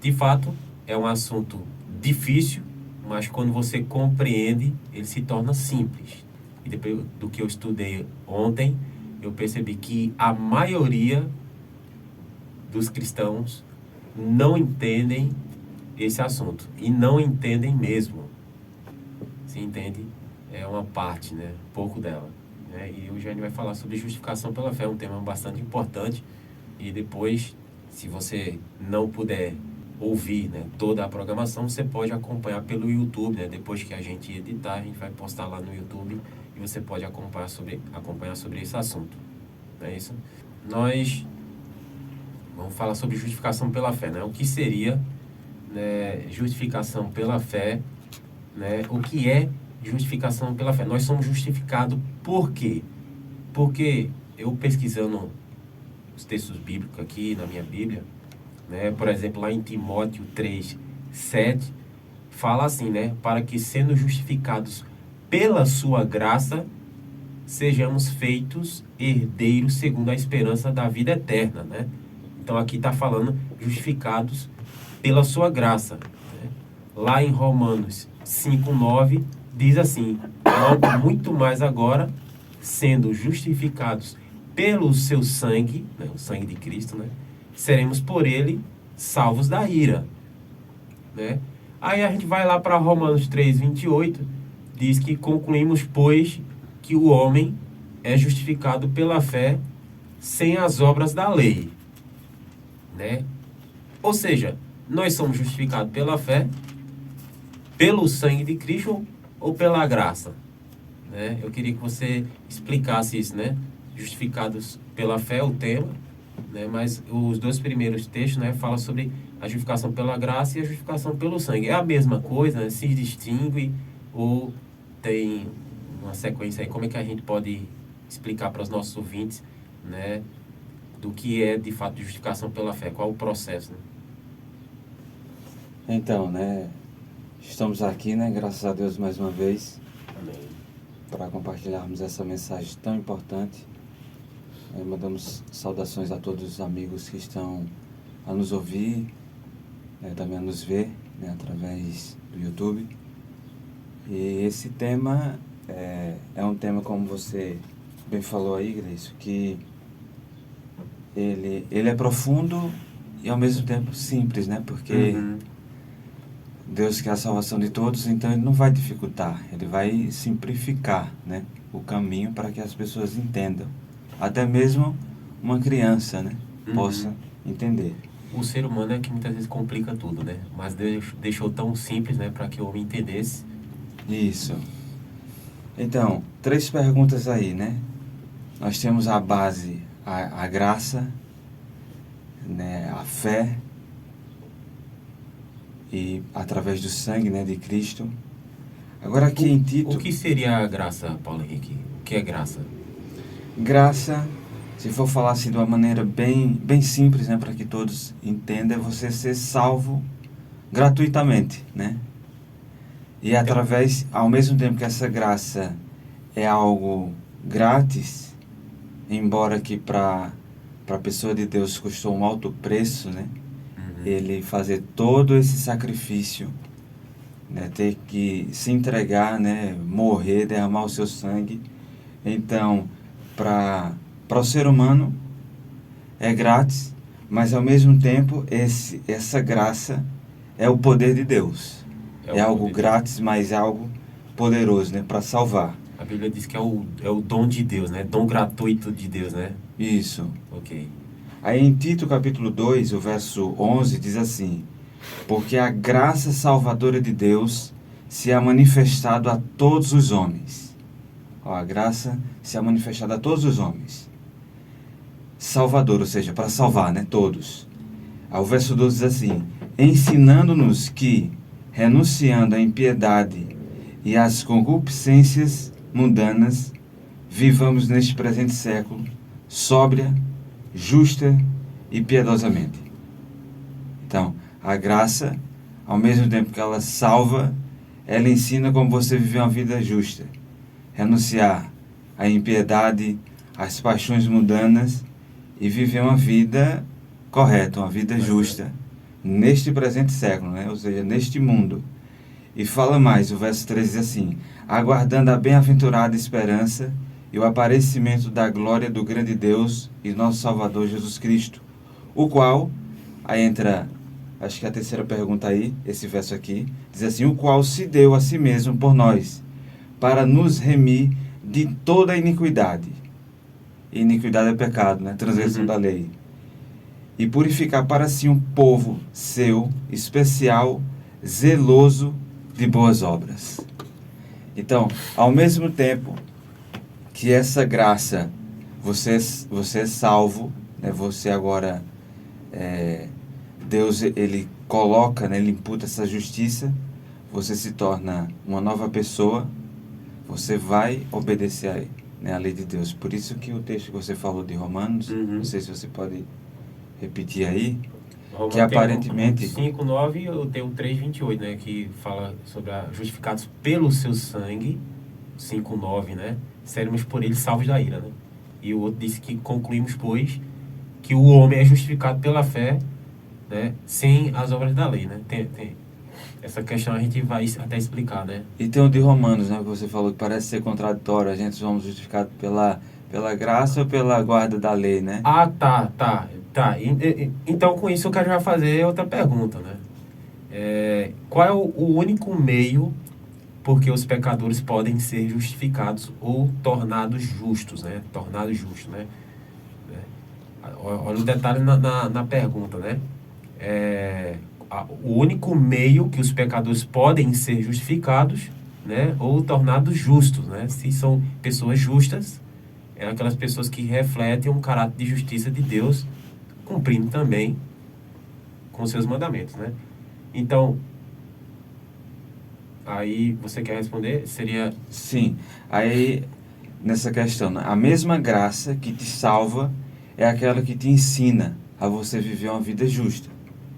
De fato, é um assunto difícil, mas quando você compreende, ele se torna simples. E depois do que eu estudei ontem, eu percebi que a maioria dos cristãos não entendem esse assunto. E não entendem mesmo. Se entende? É uma parte, né? Pouco dela. Né? E o Jânio vai falar sobre justificação pela fé, um tema bastante importante. E depois, se você não puder ouvir, né, toda a programação, você pode acompanhar pelo YouTube, né? Depois que a gente editar, a gente vai postar lá no YouTube e você pode acompanhar sobre esse assunto. Não é isso? Nós vamos falar sobre justificação pela fé, né? O que seria, né, justificação pela fé, né? O que é justificação pela fé? Nós somos justificados por quê? Porque eu pesquisando os textos bíblicos aqui na minha Bíblia, né? Por exemplo, lá em Timóteo 3:7, fala assim, né? Para que sendo justificados pela sua graça, sejamos feitos herdeiros segundo a esperança da vida eterna, né? Então aqui está falando justificados pela sua graça, né? Lá em Romanos 5:9 diz assim: logo muito mais agora, sendo justificados pelo seu sangue, né, o sangue de Cristo, né, seremos por ele salvos da ira, né? Aí a gente vai lá para Romanos 3:28, diz que concluímos, pois, que o homem é justificado pela fé sem as obras da lei, né? Ou seja, nós somos justificados pela fé, pelo sangue de Cristo ou pela graça, né? Eu queria que você explicasse isso, né? Justificados pela fé, o tema, né? Mas os dois primeiros textos, né, falam sobre a justificação pela graça e a justificação pelo sangue. É a mesma coisa, né? Se distingue ou tem uma sequência aí? Como é que a gente pode explicar para os nossos ouvintes, né, do que é de fato justificação pela fé? Qual o processo, né? Então, né, estamos aqui, né, graças a Deus mais uma vez, Amém. para compartilharmos essa mensagem tão importante. Mandamos saudações a todos os amigos que estão a nos ouvir, né, também a nos ver, né, através do YouTube. E esse tema é um tema, como você bem falou aí, Gleice, que ele é profundo e ao mesmo tempo simples, né? Porque Deus quer a salvação de todos, então ele não vai dificultar, ele vai simplificar, né, o caminho para que as pessoas entendam. Até mesmo uma criança, né, possa entender. O ser humano é que muitas vezes complica tudo, né? Mas Deus deixou tão simples, né, para que o homem entendesse. Isso. Então, 3 perguntas aí, né? Nós temos a base, a graça, né, a fé, e através do sangue, né, de Cristo. Agora aqui em Tito... O que seria a graça, Paulo Henrique? O que é graça? Graça, se for falar assim de uma maneira bem simples, né, para que todos entendam, é você ser salvo gratuitamente, né? E através, ao mesmo tempo que essa graça é algo grátis, embora que para a pessoa de Deus custou um alto preço, né? Ele fazer todo esse sacrifício, né? Ter que se entregar, né? Morrer, derramar o seu sangue. Então, para o ser humano é grátis, mas ao mesmo tempo essa graça é o poder de Deus. É algo grátis, mas é algo poderoso, né, para salvar. A Bíblia diz que é o dom de Deus, né? Dom gratuito de Deus, né? Isso. Ok. Aí em Tito capítulo 2, o verso 11, diz assim: porque a graça salvadora de Deus se ha manifestado a todos os homens. Ó, a graça se ha manifestado a todos os homens. Salvador, ou seja, para salvar, né, todos. Aí o verso 12 diz assim: ensinando-nos que, renunciando à impiedade e às concupiscências mundanas, vivamos neste presente século, sóbria, justa e piedosamente. Então, a graça, ao mesmo tempo que ela salva, ela ensina como você viver uma vida justa. Renunciar à impiedade, às paixões mundanas e viver uma vida correta, uma vida justa, neste presente século, né? Ou seja, neste mundo. E fala mais, o verso 13 diz assim: aguardando a bem-aventurada esperança e o aparecimento da glória do grande Deus e nosso Salvador Jesus Cristo, o qual, aí entra, acho que a terceira pergunta aí, esse verso aqui, diz assim: o qual se deu a si mesmo por nós, para nos remir de toda a iniquidade. E iniquidade é pecado, né? Transgressão da lei. E purificar para si um povo seu, especial, zeloso de boas obras. Então, ao mesmo tempo que essa graça, você é salvo, né? Você agora, Deus, ele coloca, né? Ele imputa essa justiça, você se torna uma nova pessoa, você vai obedecer a lei de Deus. Por isso que o texto que você falou de Romanos, não sei se você pode repetir aí, que aparentemente... 5:9, eu tenho 3:28, né, que fala sobre justificados pelo seu sangue, 5:9, né, seremos por ele salvos da ira, né. E o outro disse que concluímos, pois, que o homem é justificado pela fé, né, sem as obras da lei, né. Tem essa questão a gente vai até explicar, né. E tem o de Romanos, né, que você falou que parece ser contraditório, a gente somos justificados pela graça ou pela guarda da lei, né? Ah, tá. Então, com isso, eu quero já fazer outra pergunta, né? Qual é o único meio porque os pecadores podem ser justificados ou tornados justos, né? Tornados justos, né? Olha o detalhe na pergunta, né? O único meio que os pecadores podem ser justificados, né? Ou tornados justos, né? Se são pessoas justas, é aquelas pessoas que refletem um caráter de justiça de Deus, cumprindo também com seus mandamentos, né? Então, aí você quer responder? Seria... Sim. Aí, nessa questão, né, a mesma graça que te salva é aquela que te ensina a você viver uma vida justa,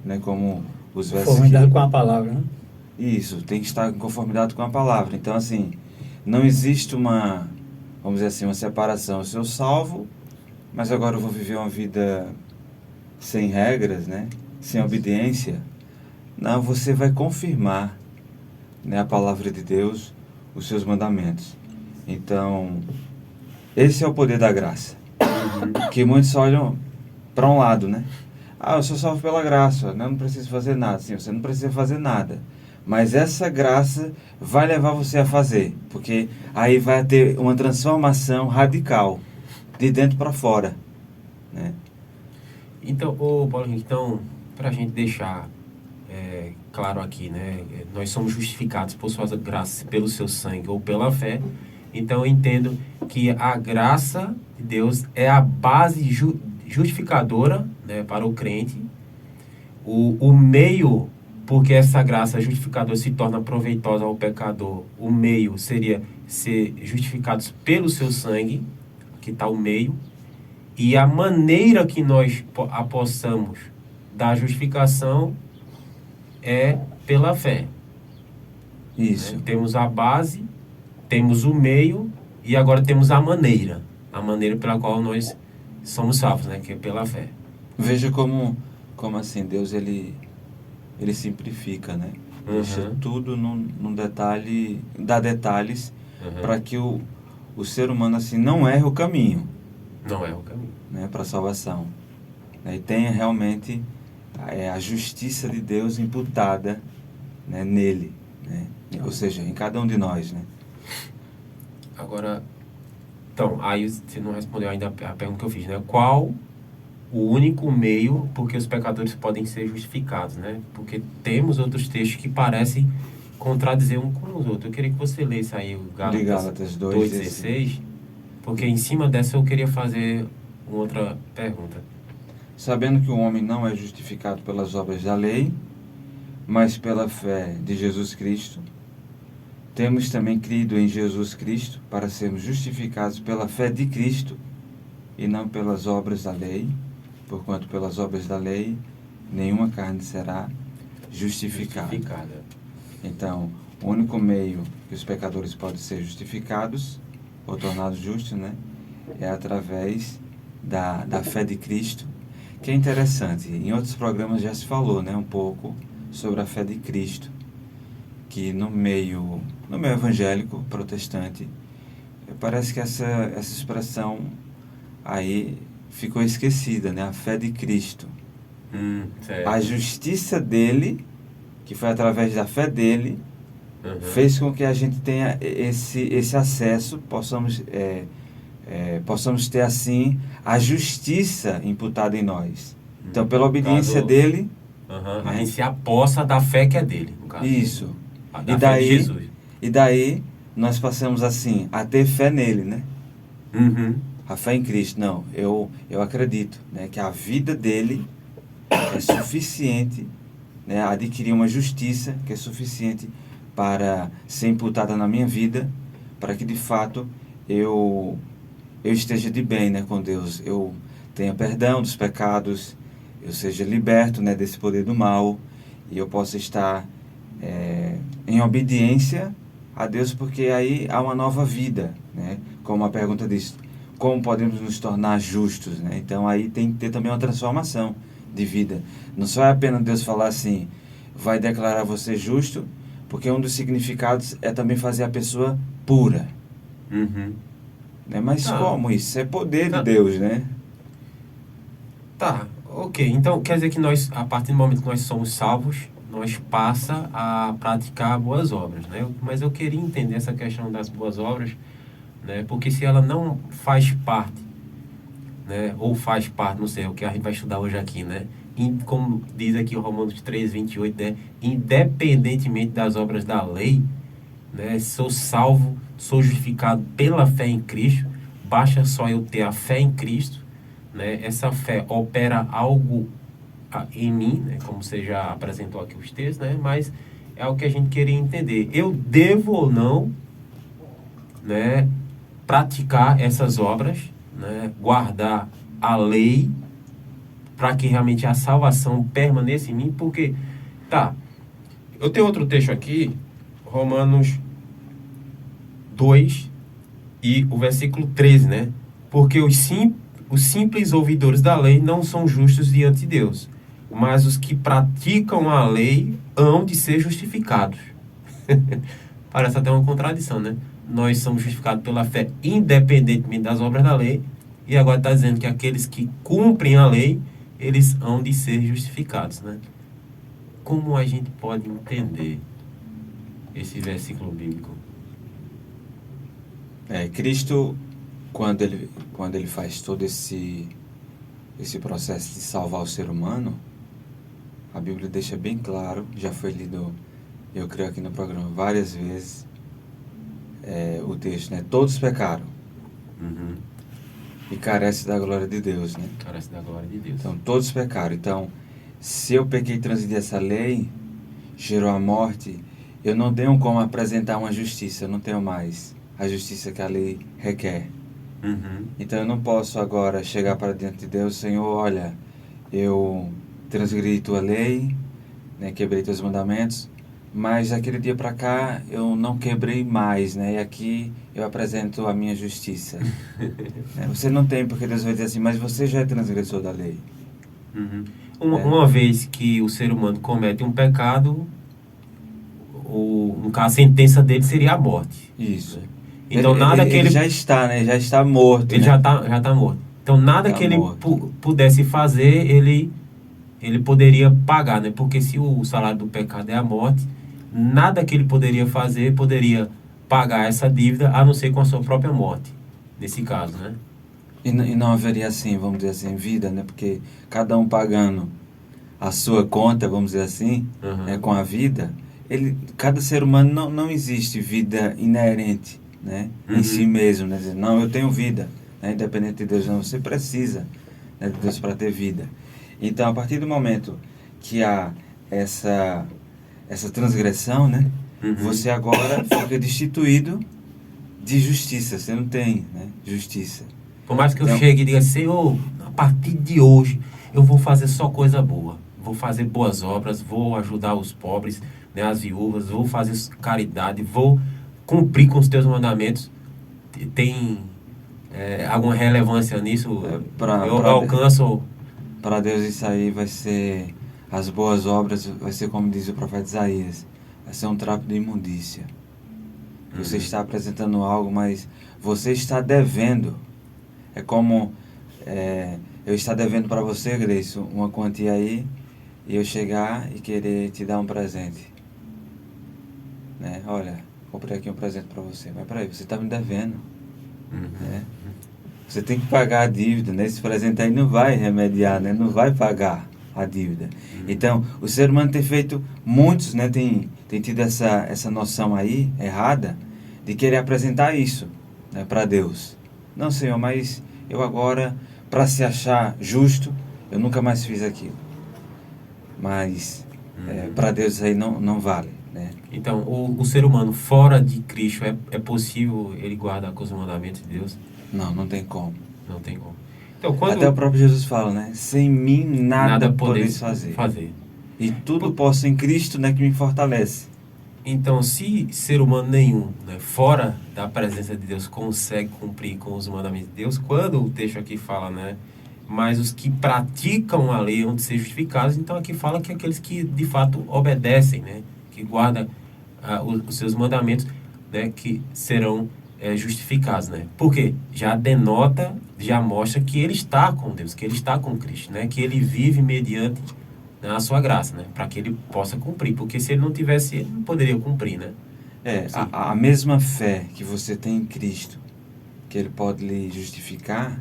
né? Como os versos Conformidade com a palavra, né? Isso, tem que estar em conformidade com a palavra. Então, assim, não existe uma, vamos dizer assim, uma separação. Eu sou salvo, mas agora eu vou viver uma vida sem regras, né? Sem obediência. Não, você vai confirmar, né, a palavra de Deus, os seus mandamentos. Então, esse é o poder da graça. Que muitos olham para um lado, né? Ah, eu sou salvo pela graça, né? Eu não preciso fazer nada. Sim, você não precisa fazer nada. Mas essa graça vai levar você a fazer. Porque aí vai ter uma transformação radical, de dentro para fora, né? Então, Paulo Henrique, para a gente deixar claro aqui, né? Nós somos justificados por sua graça, pelo seu sangue ou pela fé. Então, eu entendo que a graça de Deus é a base justificadora, né, para o crente. O meio, porque essa graça justificadora se torna proveitosa ao pecador, o meio seria ser justificados pelo seu sangue, aqui está o meio. E a maneira que nós possamos da justificação é pela fé. Isso. Né? Temos a base, temos o meio e agora temos a maneira. A maneira pela qual nós somos salvos, né? Que é pela fé. Veja como assim, Deus ele simplifica, né? Deixa tudo num detalhe, dá detalhes para que o ser humano assim não erre o caminho. Não é o caminho. Né, para a salvação. E tenha realmente a justiça de Deus imputada, né, nele, né? Ou seja, em cada um de nós, né? Agora, então, aí você não respondeu ainda a pergunta que eu fiz, né? Qual o único meio porque os pecadores podem ser justificados, né? Porque temos outros textos que parecem contradizer um com os outros. Eu queria que você lesse aí o Gálatas 2:16, porque em cima dessa eu queria fazer uma outra pergunta. Sabendo que o homem não é justificado pelas obras da lei, mas pela fé de Jesus Cristo, temos também crido em Jesus Cristo para sermos justificados pela fé de Cristo e não pelas obras da lei, porquanto pelas obras da lei nenhuma carne será justificada. Então, o único meio que os pecadores podem ser justificados ou tornados justos, né, é através da fé de Cristo, que é interessante. Em outros programas já se falou, né, um pouco sobre a fé de Cristo, que no meio evangélico protestante, parece que essa expressão aí ficou esquecida, né? A fé de Cristo. Certo. A justiça dele, que foi através da fé dele, Uhum. fez com que a gente tenha esse acesso, possamos ter assim a justiça imputada em nós. Então, pela obediência dele, Uhum. né? A gente se apossa da fé que é dele, no caso. Isso. Da fé de Jesus. E daí nós passamos assim a ter fé nele, né? Uhum. A fé em Cristo. Não, eu acredito, né, que a vida dele é suficiente, né, adquirir uma justiça que é suficiente para ser imputada na minha vida, para que de fato eu esteja de bem, né, com Deus. Eu tenha perdão dos pecados, eu seja liberto, né, desse poder do mal, e eu possa estar em obediência a Deus, porque aí há uma nova vida, né? Como a pergunta diz, como podemos nos tornar justos, né? Então aí tem que ter também uma transformação de vida. Não só é apenas Deus falar assim, vai declarar você justo, porque um dos significados é também fazer a pessoa pura. Uhum. Né? Mas como isso? É poder de Tá. Deus, né? Tá, ok. Então quer dizer que nós, a partir do momento que nós somos salvos, nós passa a praticar boas obras, né? Mas eu queria entender essa questão das boas obras, né? Porque se ela não faz parte, né? Ou faz parte, não sei, é o que a gente vai estudar hoje aqui, né? Como diz aqui o Romanos 3:28, né? Independentemente das obras da lei, né? Sou salvo, sou justificado pela fé em Cristo. Basta só eu ter a fé em Cristo, né? Essa fé opera algo em mim, né? Como você já apresentou aqui os textos, né? Mas é o que a gente queria entender. Eu devo ou não, né, praticar essas obras, né, guardar a lei para que realmente a salvação permaneça em mim? Porque, eu tenho outro texto aqui, Romanos 2 e o versículo 13, né? Porque os simples ouvidores da lei não são justos diante de Deus, mas os que praticam a lei hão de ser justificados. Parece até uma contradição, né? Nós somos justificados pela fé independentemente das obras da lei, e agora está dizendo que aqueles que cumprem a lei, eles hão de ser justificados, né? Como a gente pode entender esse versículo bíblico? Cristo, quando ele faz todo esse processo de salvar o ser humano, a Bíblia deixa bem claro, já foi lido, eu creio, aqui no programa várias vezes, o texto, né? Todos pecaram. Uhum. E carece da glória de Deus, né? Carece da glória de Deus. Então, todos pecaram. Então, se eu pequei e transgredi essa lei, gerou a morte, eu não tenho como apresentar uma justiça, eu não tenho mais a justiça que a lei requer. Uhum. Então, eu não posso agora chegar para diante de Deus, Senhor, olha, eu transgredi tua lei, né, quebrei teus mandamentos, mas daquele dia para cá eu não quebrei mais, né? E aqui eu apresento a minha justiça. Né? Você não tem, porque Deus vai dizer assim, mas você já é transgressor da lei. Uhum. Uma vez que o ser humano comete um pecado, no caso, a sentença dele seria a morte. Isso. Né? Então nada que ele já está, né? Já está morto. Ele, né? já tá morto. Então nada Tá que ele morto. pudesse fazer, ele poderia pagar, né? Porque se o salário do pecado é a morte, nada que ele poderia fazer poderia pagar essa dívida, a não ser com a sua própria morte, nesse caso, né? E não haveria assim, vamos dizer assim, vida, né? Porque cada um pagando a sua conta, vamos dizer assim, Uhum. né? Com a vida, cada ser humano não existe vida inerente, né? Uhum. Em si mesmo, né? Dizer, não, eu tenho vida, né? Independente de Deus, não. Você precisa, né, de Deus para ter vida. Então, a partir do momento que há essa transgressão, né? Uhum. Você agora fica destituído de justiça. Você não tem, né, justiça. Por mais que eu Então, chegue e diga, Senhor, a partir de hoje eu vou fazer só coisa boa. Vou fazer boas obras, vou ajudar os pobres, né, as viúvas, vou fazer caridade, vou cumprir com os teus mandamentos. Tem alguma relevância nisso? Eu alcanço... Para Deus isso aí vai ser, as boas obras, vai ser como diz o profeta Isaías, vai ser um trapo de imundícia. Você está apresentando algo, mas você está devendo. É como eu estar devendo para você, Grace, uma quantia aí, e eu chegar e querer te dar um presente. Né? Olha, comprei aqui um presente para você. Mas peraí, você está me devendo. Né? Você tem que pagar a dívida, né? Esse presente aí não vai remediar, né? Não vai pagar a dívida. Então, o ser humano tem feito, muitos, né, tem tido essa noção aí, errada, de querer apresentar isso, né, para Deus. Não, Senhor, mas eu agora, para se achar justo, eu nunca mais fiz aquilo. Mas, para Deus isso aí não vale, né? Então, o ser humano fora de Cristo, é possível ele guardar com os mandamentos de Deus? Não tem como. Não tem como. Então, quando Até o próprio Jesus fala, né? Sem mim nada podeis fazer. E tudo posso em Cristo, né, que me fortalece. Então, se ser humano nenhum, né, fora da presença de Deus, consegue cumprir com os mandamentos de Deus, quando o texto aqui fala, né, mas os que praticam a lei hão de ser justificados, então aqui fala que aqueles que de fato obedecem, né, que guardam os seus mandamentos, né, que serão justificados, né? Porque já denota, já mostra que ele está com Deus, que ele está com Cristo, né, que ele vive mediante a sua graça, né? Para que ele possa cumprir. Porque se ele não tivesse, ele não poderia cumprir, né? A mesma fé que você tem em Cristo, que ele pode lhe justificar,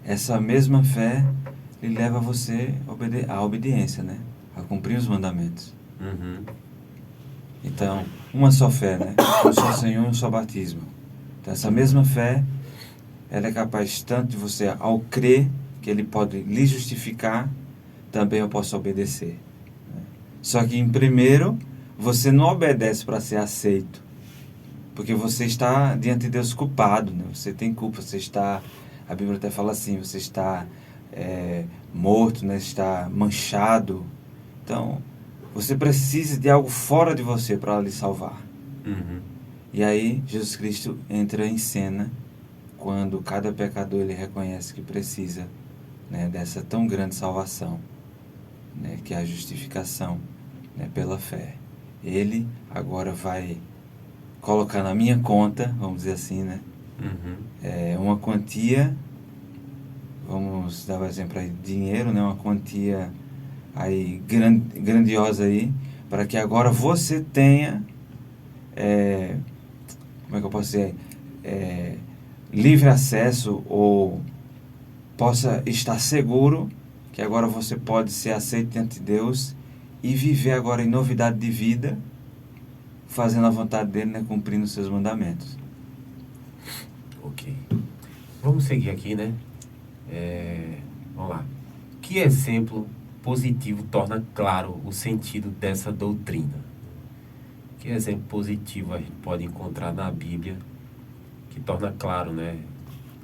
essa mesma fé lhe leva você à obediência, né? A cumprir os mandamentos. Então, uma só fé, né? Um só Senhor, um só batismo. Então, essa mesma fé, ela é capaz tanto de você, ao crer que ele pode lhe justificar, também eu posso obedecer. Só que, em primeiro, você não obedece para ser aceito. Porque você está diante de Deus culpado, né? Você tem culpa, você está... A Bíblia até fala assim, você está morto, né? Está manchado. Então, você precisa de algo fora de você para lhe salvar. E aí, Jesus Cristo entra em cena quando cada pecador ele reconhece que precisa, né, dessa tão grande salvação. Né, que é a justificação, né, pela fé. Ele agora vai colocar na minha conta, vamos dizer assim, né, uma quantia, vamos dar um exemplo aí, dinheiro, né, uma quantia aí grandiosa aí, para que agora você tenha, como é que eu posso dizer, livre acesso ou possa estar seguro que agora você pode ser aceito diante de Deus e viver agora em novidade de vida, fazendo a vontade dele, né, cumprindo os seus mandamentos. Ok. Vamos seguir aqui, né? Vamos lá. Que exemplo positivo torna claro o sentido dessa doutrina? Que exemplo positivo a gente pode encontrar na Bíblia que torna claro, né?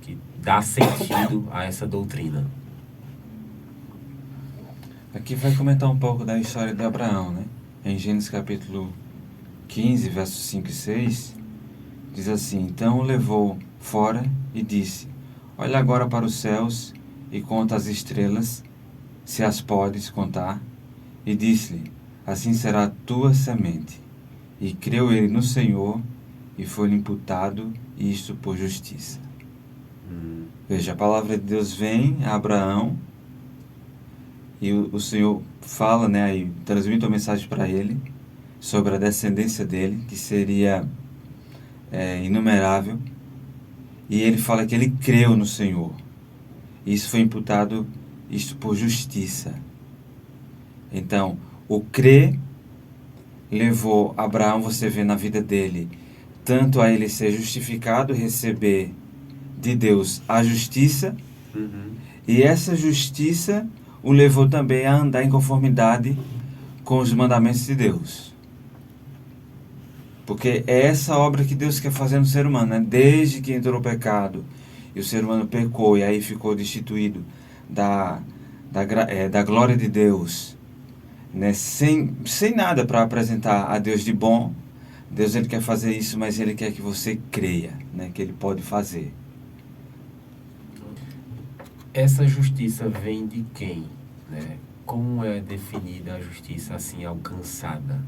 Que dá sentido a essa doutrina? Aqui vai comentar um pouco da história de Abraão, né? Em Gênesis capítulo 15, versos 5 e 6, diz assim: Então o levou fora e disse: Olha agora para os céus e conta as estrelas, se as podes contar. E disse-lhe: Assim será a tua semente. E creu ele no Senhor, e foi-lhe imputado isto por justiça. Veja, a palavra de Deus vem a Abraão, e o Senhor fala, né, aí transmite uma mensagem para ele sobre a descendência dele, que seria inumerável. E ele fala que ele creu no Senhor. Isso foi imputado isto por justiça. Então, o crer levou Abraão, você vê na vida dele, tanto a ele ser justificado, receber de Deus a justiça, e essa justiça o levou também a andar em conformidade com os mandamentos de Deus. Porque é essa obra que Deus quer fazer no ser humano, né? Desde que entrou o pecado e o ser humano pecou e aí ficou destituído da glória de Deus, né? Sem nada para apresentar a Deus de bom. Deus ele quer fazer isso, mas ele quer que você creia, né? Que ele pode fazer. Essa justiça vem de quem? né? Como é definida a justiça assim alcançada?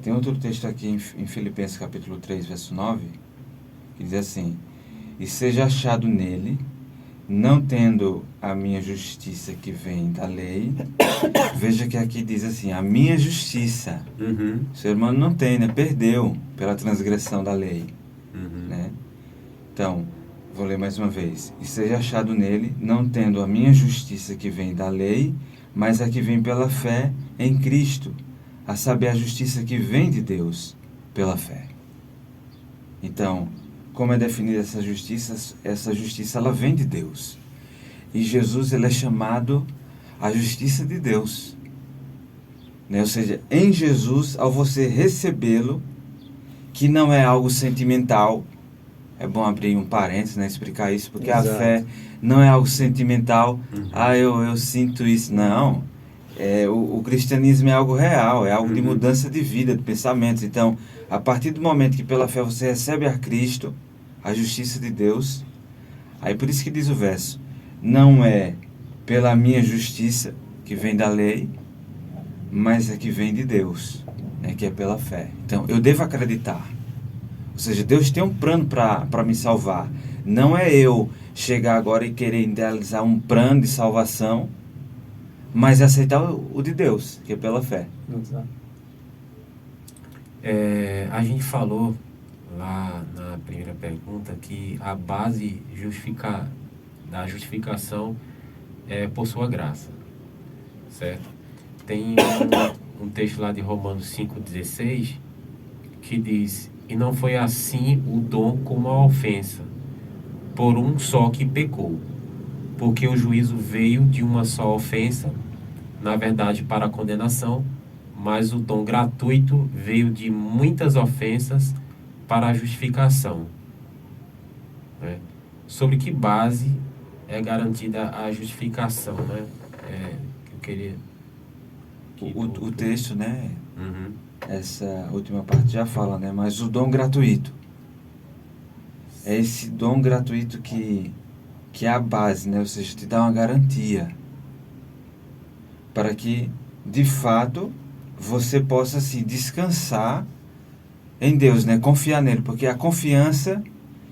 Tem outro texto aqui em Filipenses capítulo 3, verso 9, que diz assim: e seja achado nele, não tendo a minha justiça que vem da lei. Veja que aqui diz assim, a minha justiça. Uhum. O ser humano não tem, né? Perdeu pela transgressão da lei. Uhum. Né? Então, vou ler mais uma vez. E seja achado nele, não tendo a minha justiça que vem da lei, mas a que vem pela fé em Cristo, a saber, a justiça que vem de Deus pela fé. Então, como é definida essa justiça? Essa justiça, ela vem de Deus. E Jesus, ele é chamado a justiça de Deus. Né? Ou seja, em Jesus, ao você recebê-lo, que não é algo sentimental, é bom abrir um parênteses, né, explicar isso, porque Exato. a fé não é algo sentimental. Uhum. Eu sinto isso. Não. O cristianismo é algo real, é algo de Uhum. mudança de vida, de pensamentos. Então, a partir do momento que pela fé você recebe a Cristo, a justiça de Deus, aí por isso que diz o verso, não é pela minha justiça que vem da lei, mas é que vem de Deus, né, que é pela fé. Então, eu devo acreditar. Ou seja, Deus tem um plano para me salvar. Não é eu chegar agora e querer idealizar um plano de salvação, mas aceitar o de Deus, que é pela fé. Exato. A gente falou lá na primeira pergunta que a base da justificação é por sua graça, certo? Tem um texto lá de Romanos 5,16 que diz: e não foi assim o dom como a ofensa, por um só que pecou, porque o juízo veio de uma só ofensa, na verdade para a condenação, mas o dom gratuito veio de muitas ofensas para a justificação. Né? Sobre que base é garantida a justificação, né? Eu queria... O texto, né? Uhum. Essa última parte já fala, né? Mas o dom gratuito. É esse dom gratuito que é a base, né? Ou seja, te dá uma garantia para que, de fato, você possa se descansar em Deus, né? Confiar nele, porque a confiança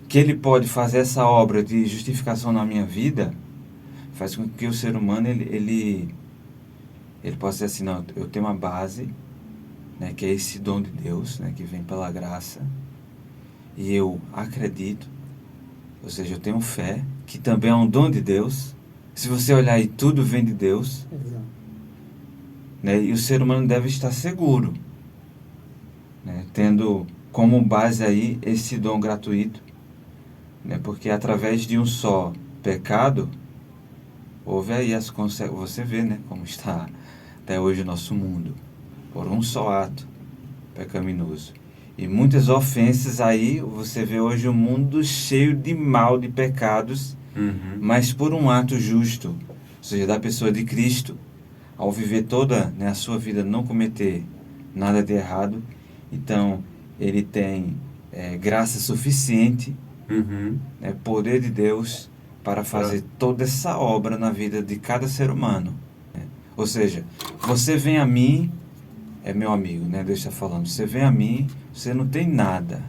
que ele pode fazer essa obra de justificação na minha vida faz com que o ser humano ele possa dizer assim, não, eu tenho uma base, né, que é esse dom de Deus, né, que vem pela graça, e eu acredito, ou seja, eu tenho fé, que também é um dom de Deus. Se você olhar aí, tudo vem de Deus. Exato. Né, e o ser humano deve estar seguro, né, tendo como base aí esse dom gratuito, né, porque através de um só pecado, houve aí as consequências. Você vê, né, como está até hoje o nosso mundo, por um só ato pecaminoso. E muitas ofensas aí, você vê hoje o mundo cheio de mal, de pecados, Uhum. mas por um ato justo, ou seja, da pessoa de Cristo, ao viver toda, né, a sua vida, não cometer nada de errado, então ele tem graça suficiente, Uhum. né, poder de Deus para fazer toda essa obra na vida de cada ser humano. Né? Ou seja, você vem a mim, é meu amigo, né? Deus está falando, você vem a mim, você não tem nada,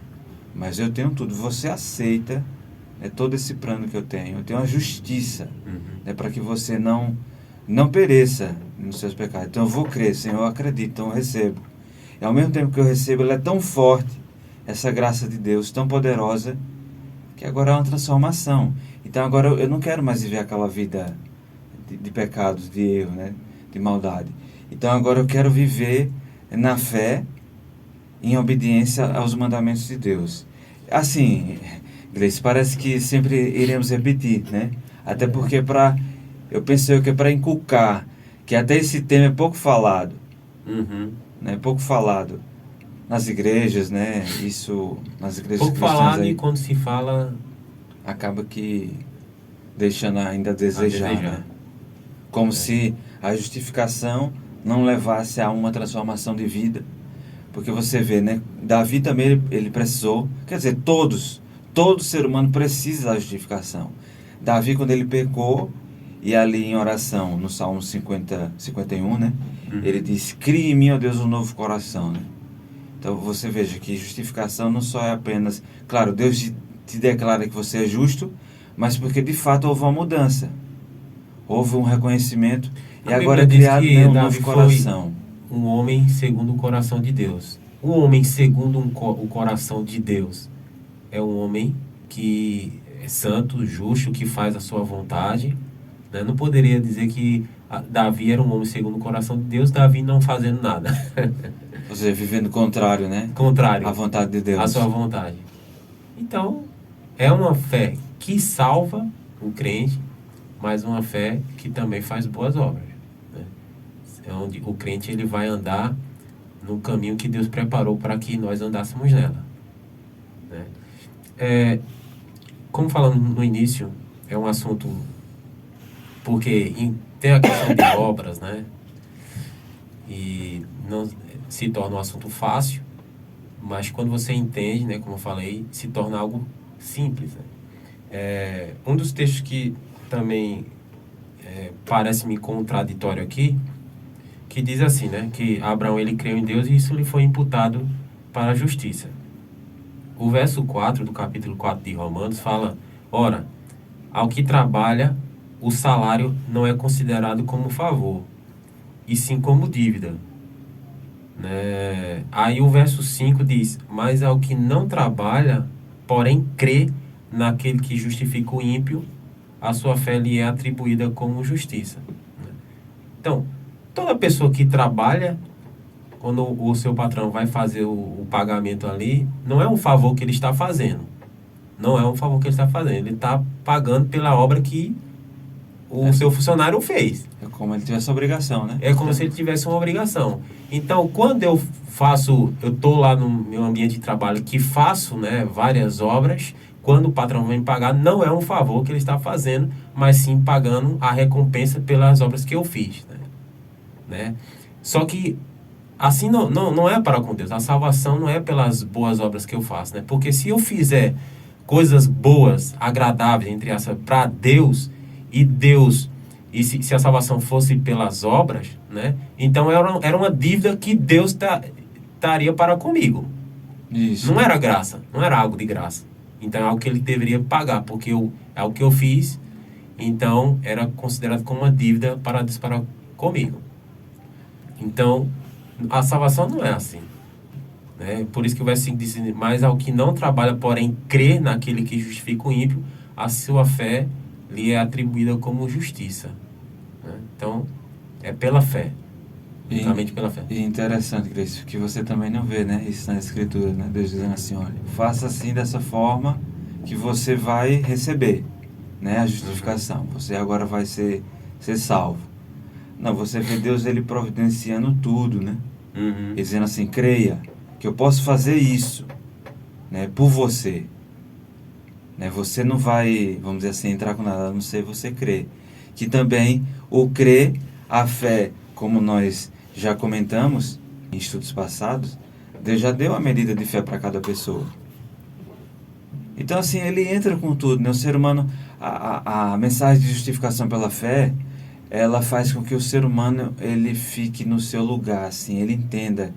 mas eu tenho tudo. Você aceita, né, todo esse plano que eu tenho a justiça, Uhum. né, para que você não pereça nos seus pecados. Então eu vou crer, Senhor, eu acredito, então eu recebo. E ao mesmo tempo que eu recebo, ela é tão forte, essa graça de Deus, tão poderosa, que agora é uma transformação. Então agora eu não quero mais viver aquela vida de pecados, de erro, né, de maldade. Então agora eu quero viver na fé, em obediência aos mandamentos de Deus. Assim, Gleice, parece que sempre iremos repetir, né? Até porque eu penso que é para inculcar, que até esse tema é pouco falado, Uhum. né? Pouco falado nas igrejas, né? Isso, nas igrejas Pouco cristãs falado, aí, e quando se fala, acaba que deixando ainda a desejar, né? Como se a justificação não levasse a uma transformação de vida. Porque você vê, né? Davi também ele precisou, quer dizer, todo ser humano precisa da justificação. Davi, quando ele pecou, E ali em oração, no Salmo 51, né? Uhum. Ele diz, cria em mim, ó Deus, um novo coração, né? Então você veja que justificação não só é apenas... Claro, Deus te declara que você é justo, mas porque de fato houve uma mudança. Houve um reconhecimento e A agora Bíblia é diz criado, né, que um Davi novo foi coração. um homem segundo o coração de Deus. Um homem segundo o coração de Deus é um homem que é santo, justo, que faz a sua vontade, né? Não poderia dizer que Davi era um homem segundo o coração de Deus, Davi não fazendo nada. Ou seja, vivendo o contrário, né? A Contrário vontade de à sua Deus. vontade. Então, é uma fé que salva o crente, mas uma fé que também faz boas obras, né? É onde o crente ele vai andar no caminho que Deus preparou para que nós andássemos nela, né? Como falando no início, é um assunto porque tem a questão de obras, né? E não se torna um assunto fácil, mas quando você entende, né, como eu falei, se torna algo simples, né? Um dos textos que também parece-me contraditório aqui, que diz assim, né, que Abraão ele creu em Deus e isso lhe foi imputado para a justiça. O verso 4 do capítulo 4 de Romanos fala, ora, ao que trabalha, o salário não é considerado como favor, e sim como dívida, né? Aí o verso 5 diz, mas ao que não trabalha, porém crê naquele que justifica o ímpio, a sua fé lhe é atribuída como justiça. Então, toda pessoa que trabalha, quando o seu patrão vai fazer o pagamento ali, não é um favor que ele está fazendo. Não é um favor que ele está fazendo. Ele está pagando pela obra que o seu funcionário fez. É como ele tivesse obrigação, né? É como se ele tivesse uma obrigação. Então, quando eu estou lá no meu ambiente de trabalho que faço, né, várias obras, quando o patrão vem me pagar, não é um favor que ele está fazendo, mas sim pagando a recompensa pelas obras que eu fiz, né? Só que assim não é para com Deus. A salvação não é pelas boas obras que eu faço, né? Porque se eu fizer coisas boas, agradáveis, entre aspas, para Deus, e Deus, e se a salvação fosse pelas obras, né? Então era uma dívida que Deus estaria para comigo. Isso. Não era graça, não era algo de graça. Então é algo que ele deveria pagar, porque é algo que eu fiz, então era considerado como uma dívida para Deus para comigo. Então, a salvação não é assim, né? Por isso que o verso 5 diz, mas ao que não trabalha, porém crê naquele que justifica o ímpio, a sua fé lhe é atribuída como justiça, né? Então, é pela fé, unicamente pela fé. E interessante, Cristo, que você também não vê, né? Isso na Escritura, né? Deus dizendo assim, olha, faça assim dessa forma que você vai receber, né? A justificação. Você agora vai ser salvo. Não, você vê Deus ele providenciando tudo, né? Uhum. Dizendo assim, creia que eu posso fazer isso, né? Por você. Né? Você não vai, vamos dizer assim, entrar com nada, a não ser você crer. Que também o crer, a fé, como nós já comentamos em estudos passados, Deus já deu a medida de fé para cada pessoa. Então assim, ele entra com tudo, né? O ser humano, a mensagem de justificação pela fé, ela faz com que o ser humano ele fique no seu lugar, assim, ele entenda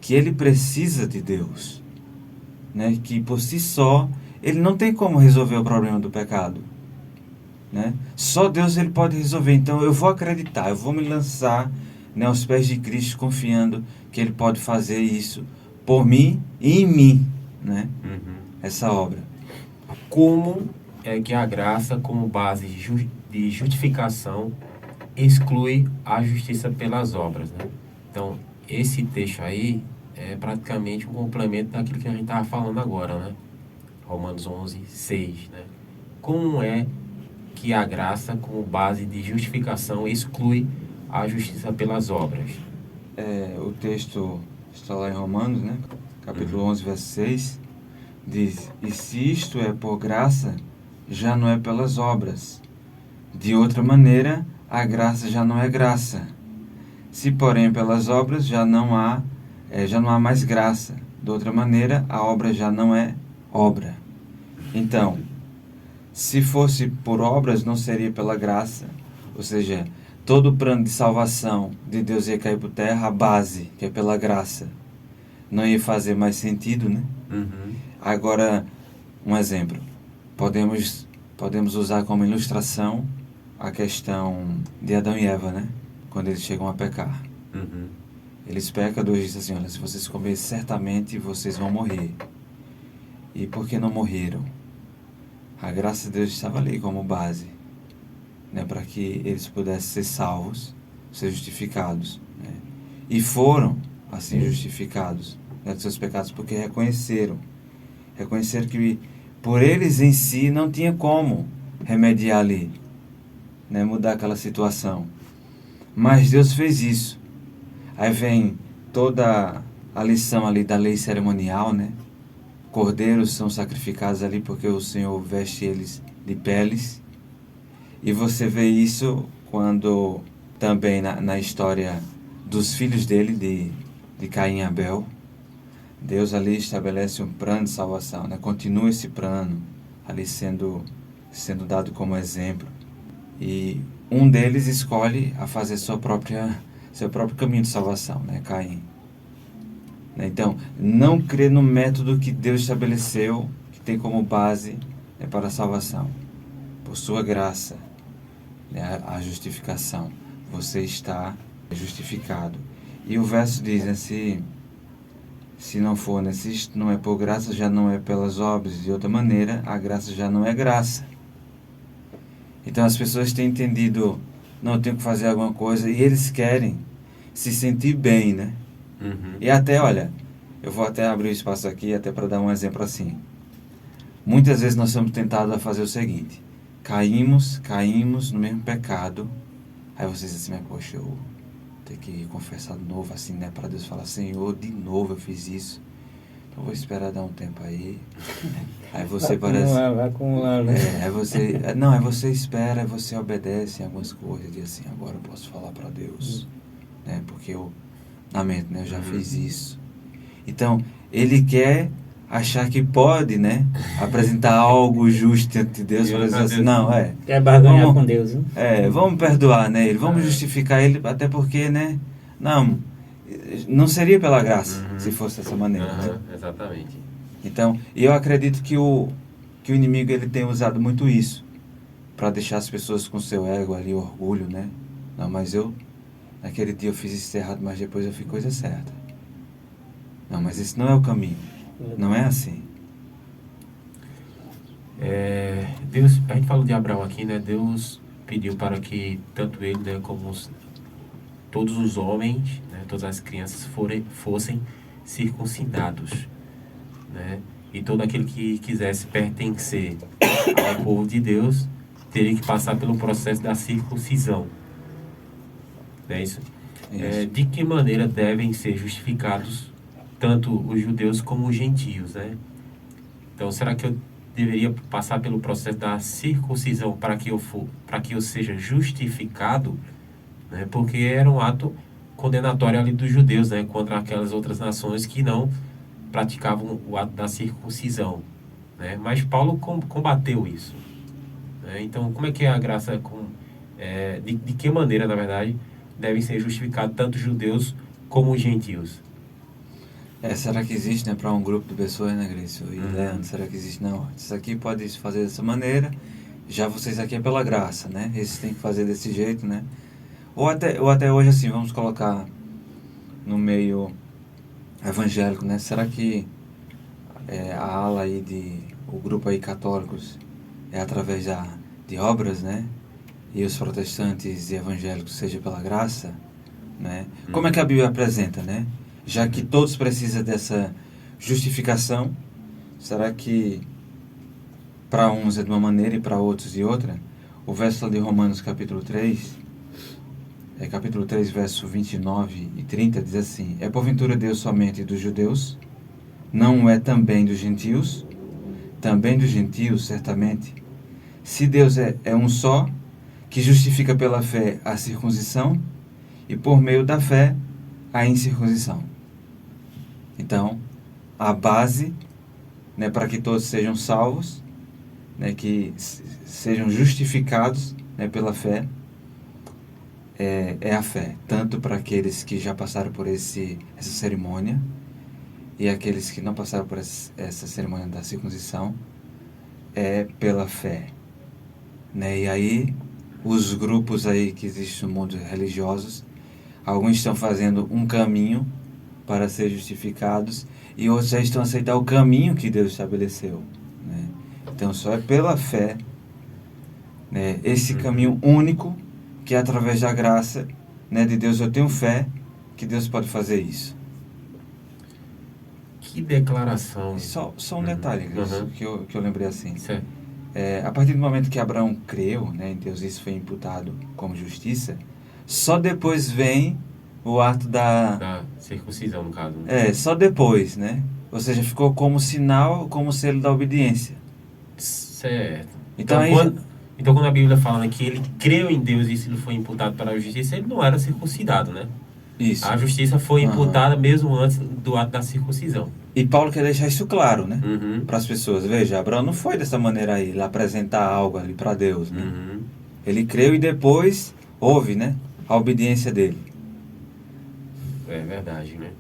que ele precisa de Deus, né? Que por si só ele não tem como resolver o problema do pecado, né? Só Deus ele pode resolver. Então eu vou acreditar, eu vou me lançar, né, aos pés de Cristo, confiando que ele pode fazer isso por mim e em mim, né? Essa obra. Como é que a graça como base de justificação exclui a justiça pelas obras, né? Então, esse texto aí é praticamente um complemento daquilo que a gente estava falando agora, né? Romanos 11, 6, né? Como é que a graça como base de justificação exclui a justiça pelas obras? O texto está lá em Romanos, né? Capítulo 11, verso 6, diz, e se isto é por graça, já não é pelas obras. De outra maneira, a graça já não é graça. Se, porém, pelas obras já não há mais graça. De outra maneira, a obra já não é obra. Então, se fosse por obras, não seria pela graça. Ou seja, todo o plano de salvação de Deus ia cair por terra, a base, que é pela graça, não ia fazer mais sentido, né? Uhum. Agora, um exemplo. Podemos usar como ilustração a questão de Adão e Eva, né? Quando eles chegam a pecar. Uhum. Eles pecam, Deus diz assim, olha, se vocês comerem, certamente vocês vão morrer. E por que não morreram? A graça de Deus estava ali como base, né? Para que eles pudessem ser salvos, ser justificados, né? E foram, assim, justificados, né, dos seus pecados, porque reconheceram que por eles em si não tinha como remediar ali, né, mudar aquela situação. Mas Deus fez isso. Aí vem toda a lição ali da lei cerimonial, né? Cordeiros são sacrificados ali porque o Senhor veste eles de peles. E você vê isso quando também na história dos filhos dele, de Caim e Abel. Deus ali estabelece um plano de salvação, né? Continua esse plano ali sendo dado como exemplo. E um deles escolhe a fazer seu próprio caminho de salvação, né? Caim. Então, não crer no método que Deus estabeleceu, que tem como base, né, para a salvação. Por sua graça, né, a justificação. Você está justificado. E o verso diz, né, se não for, né, se isto não é por graça, já não é pelas obras. De outra maneira, a graça já não é graça. Então as pessoas têm entendido, não, eu tenho que fazer alguma coisa, e eles querem se sentir bem, né? Uhum. E até, olha, eu vou até abrir o espaço aqui, até para dar um exemplo assim. Muitas vezes nós somos tentados a fazer o seguinte: caímos no mesmo pecado. Aí vocês dizem assim, mas poxa, eu tenho que confessar de novo, assim, né? Para Deus falar, Senhor, de novo eu fiz isso. Então vou esperar dar um tempo aí. Aí você parece... Vai acumular, né? Aí você espera, aí você obedece em algumas coisas, e diz assim, agora eu posso falar para Deus, né? Porque eu, na mente, né? Eu já fiz isso. Então, ele quer achar que pode, né? Apresentar algo justo diante de Deus, para dizer assim, não, Quer barganhar com Deus, né? vamos perdoar, né? Ele, vamos justificar ele, até porque, né? Não seria pela graça, se fosse dessa maneira, né? Exatamente. Então, eu acredito que o inimigo ele tem usado muito isso para deixar as pessoas com seu ego ali, orgulho, né? Não, mas naquele dia eu fiz isso errado, mas depois eu fiz coisa certa. Não, mas esse não é o caminho. Não é assim. Deus, a gente falou de Abraão aqui, né? Deus pediu para que tanto ele, né, como todos os homens, né, todas as crianças fossem circuncidados, né? E todo aquele que quisesse pertencer ao povo de Deus teria que passar pelo processo da circuncisão. Não é isso? Isso. De que maneira devem ser justificados tanto os judeus como os gentios, né? Então, será que eu deveria passar pelo processo da circuncisão para que eu seja justificado, né? Porque era um ato condenatório ali dos judeus, né? Contra aquelas outras nações que não praticavam o ato da circuncisão, né? Mas Paulo combateu isso, né? Então, como é que é a graça de que maneira, na verdade, devem ser justificados tanto os judeus como os gentios? Será que existe, né, para um grupo de pessoas, né, Grício e Leandro? Será que existe? Não, isso aqui pode se fazer dessa maneira, já vocês aqui é pela graça, né? Esses têm que fazer desse jeito, né? Ou até hoje, assim, vamos colocar no meio evangélico, né? Será que a ala aí o grupo aí católicos é através de obras, né? E os protestantes e evangélicos seja pela graça, né? Como é que a Bíblia apresenta, né? Já que todos precisam dessa justificação, será que para uns é de uma maneira e para outros de outra? O verso de Romanos capítulo 3, capítulo 3, verso 29 e 30, diz assim: é porventura Deus somente dos judeus? Não é também dos gentios? Também dos gentios, certamente. Se Deus é um só, que justifica pela fé a circuncisão e por meio da fé a incircuncisão. Então, a base, né, para que todos sejam salvos, né, que sejam justificados, né, pela fé, é a fé, tanto para aqueles que já passaram por essa cerimônia e aqueles que não passaram por essa cerimônia da circuncisão, é pela fé, né? E aí, os grupos aí que existem no mundo religiosos, alguns estão fazendo um caminho para ser justificados e outros já estão a aceitar o caminho que Deus estabeleceu, né? Então, só é pela fé, né? Esse caminho único que através da graça, né, de Deus, eu tenho fé que Deus pode fazer isso. Que declaração. E só um detalhe, que eu lembrei assim. Certo. A partir do momento que Abraão creu, né, em Deus, isso foi imputado como justiça, só depois vem o ato Da circuncisão, no caso. Né? só depois, né? Ou seja, ficou como sinal, como selo da obediência. Certo. Então, Então, quando a Bíblia fala, né, que ele creu em Deus e isso lhe foi imputado para a justiça, ele não era circuncidado, né? Isso. A justiça foi imputada mesmo antes do ato da circuncisão. E Paulo quer deixar isso claro, né? Uhum. Para as pessoas. Veja, Abraão não foi dessa maneira aí, lá apresentar algo ali para Deus, né? Uhum. Ele creu e depois houve, né, a obediência dele. É verdade, né?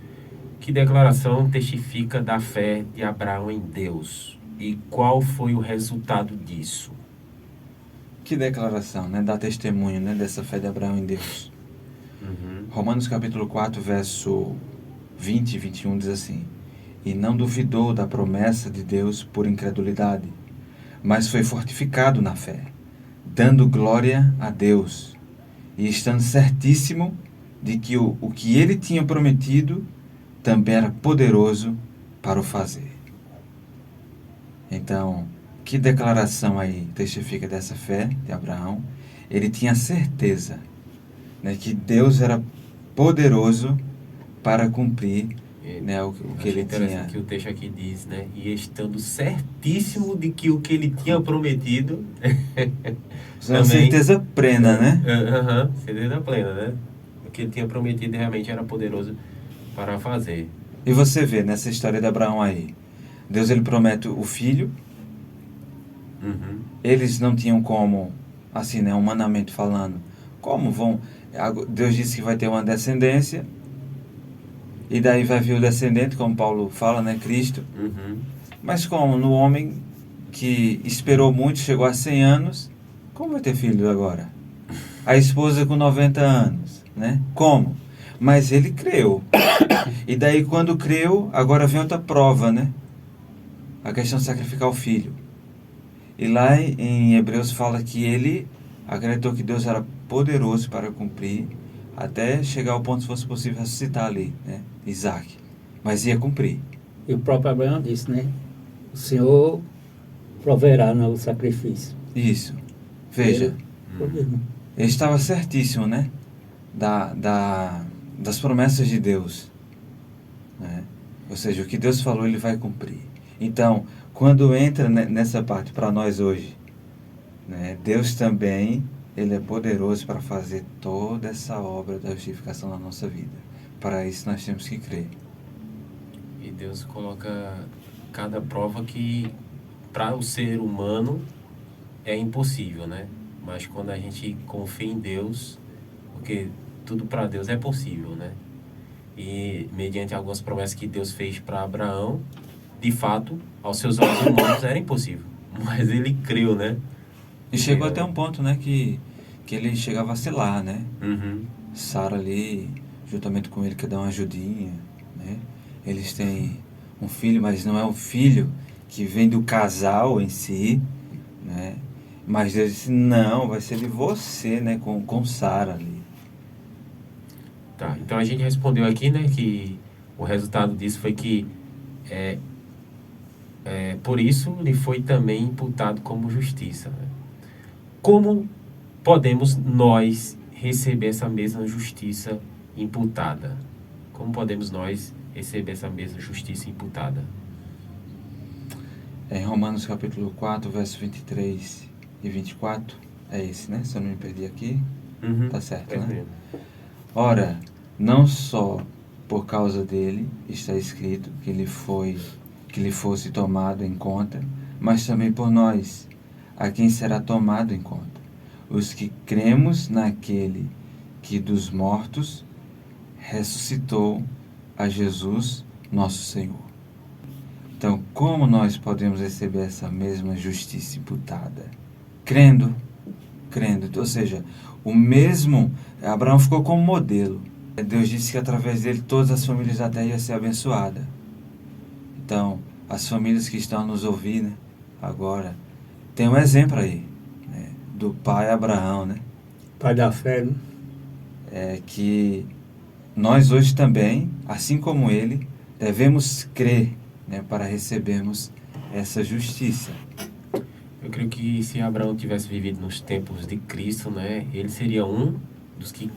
Que declaração testifica da fé de Abraão em Deus? E qual foi o resultado disso? Que declaração, né? Dá testemunho, né, dessa fé de Abraão em Deus. Uhum. Romanos capítulo 4, verso 20 e 21 diz assim: E não duvidou da promessa de Deus por incredulidade, mas foi fortificado na fé, dando glória a Deus, e estando certíssimo de que o que ele tinha prometido também era poderoso para o fazer. Então, que declaração aí testifica dessa fé de Abraão? Ele tinha certeza, né, que Deus era poderoso para cumprir, né, o que ele tinha. Que o texto aqui diz, né? E estando certíssimo de que o que ele tinha prometido. Uma certeza plena, né? Certeza plena, né? O que ele tinha prometido realmente era poderoso para fazer. E você vê nessa história de Abraão aí, Deus ele promete o filho. Uhum. Eles não tinham como, assim, né, humanamente falando, como vão. Deus disse que vai ter uma descendência, e daí vai vir o descendente, como Paulo fala, né, Cristo. Uhum. Mas como no homem que esperou muito, chegou a 100 anos, como vai ter filho agora? A esposa com 90 anos, né? Como? Mas ele creu. E daí quando creu, agora vem outra prova, né? A questão de sacrificar o filho. E lá em Hebreus fala que ele acreditou que Deus era poderoso para cumprir, até chegar ao ponto, se fosse possível, ressuscitar ali, né? Isaac. Mas ia cumprir. E o próprio Abraão disse, né? O Senhor proverá no sacrifício. Isso. Veja, Ele estava certíssimo, né? Das promessas de Deus, né? Ou seja, o que Deus falou, ele vai cumprir. Então, quando entra nessa parte para nós hoje, né, Deus também, ele é poderoso para fazer toda essa obra da justificação na nossa vida. Para isso nós temos que crer. E Deus coloca cada prova que para o ser humano é impossível, né? Mas quando a gente confia em Deus, porque tudo para Deus é possível, né? E mediante algumas promessas que Deus fez para Abraão, de fato, aos seus olhos humanos era impossível. Mas ele creu, né? E chegou até um ponto, né, que ele chegava a vacilar, né? Uhum. Sara ali, juntamente com ele, quer dar uma ajudinha, né? Eles têm um filho, mas não é um filho que vem do casal em si, né? Mas Deus disse, não, vai ser de você, né, com Sara ali. Tá, então a gente respondeu aqui, né, que o resultado disso foi que por isso lhe foi também imputado como justiça, né? Como podemos nós receber essa mesma justiça imputada? Como podemos nós receber essa mesma justiça imputada? Em Romanos capítulo 4, verso 23 e 24, é esse, né? Se eu não me perdi aqui, tá certo, É né? mesmo. Ora, não só por causa dele está escrito que lhe fosse tomado em conta, mas também por nós, a quem será tomado em conta. Os que cremos naquele que dos mortos ressuscitou a Jesus, nosso Senhor. Então, como nós podemos receber essa mesma justiça imputada? Crendo. Ou seja, o mesmo, Abraão ficou como modelo. Deus disse que através dele todas as famílias da terra iam ser abençoadas. Então, as famílias que estão a nos ouvir, né, agora, tem um exemplo aí, né, do pai Abraão, né? Pai da fé, né? Que nós hoje também, assim como ele, devemos crer, né, para recebermos essa justiça. Eu creio que se Abraão tivesse vivido nos tempos de Cristo, né, ele seria um dos que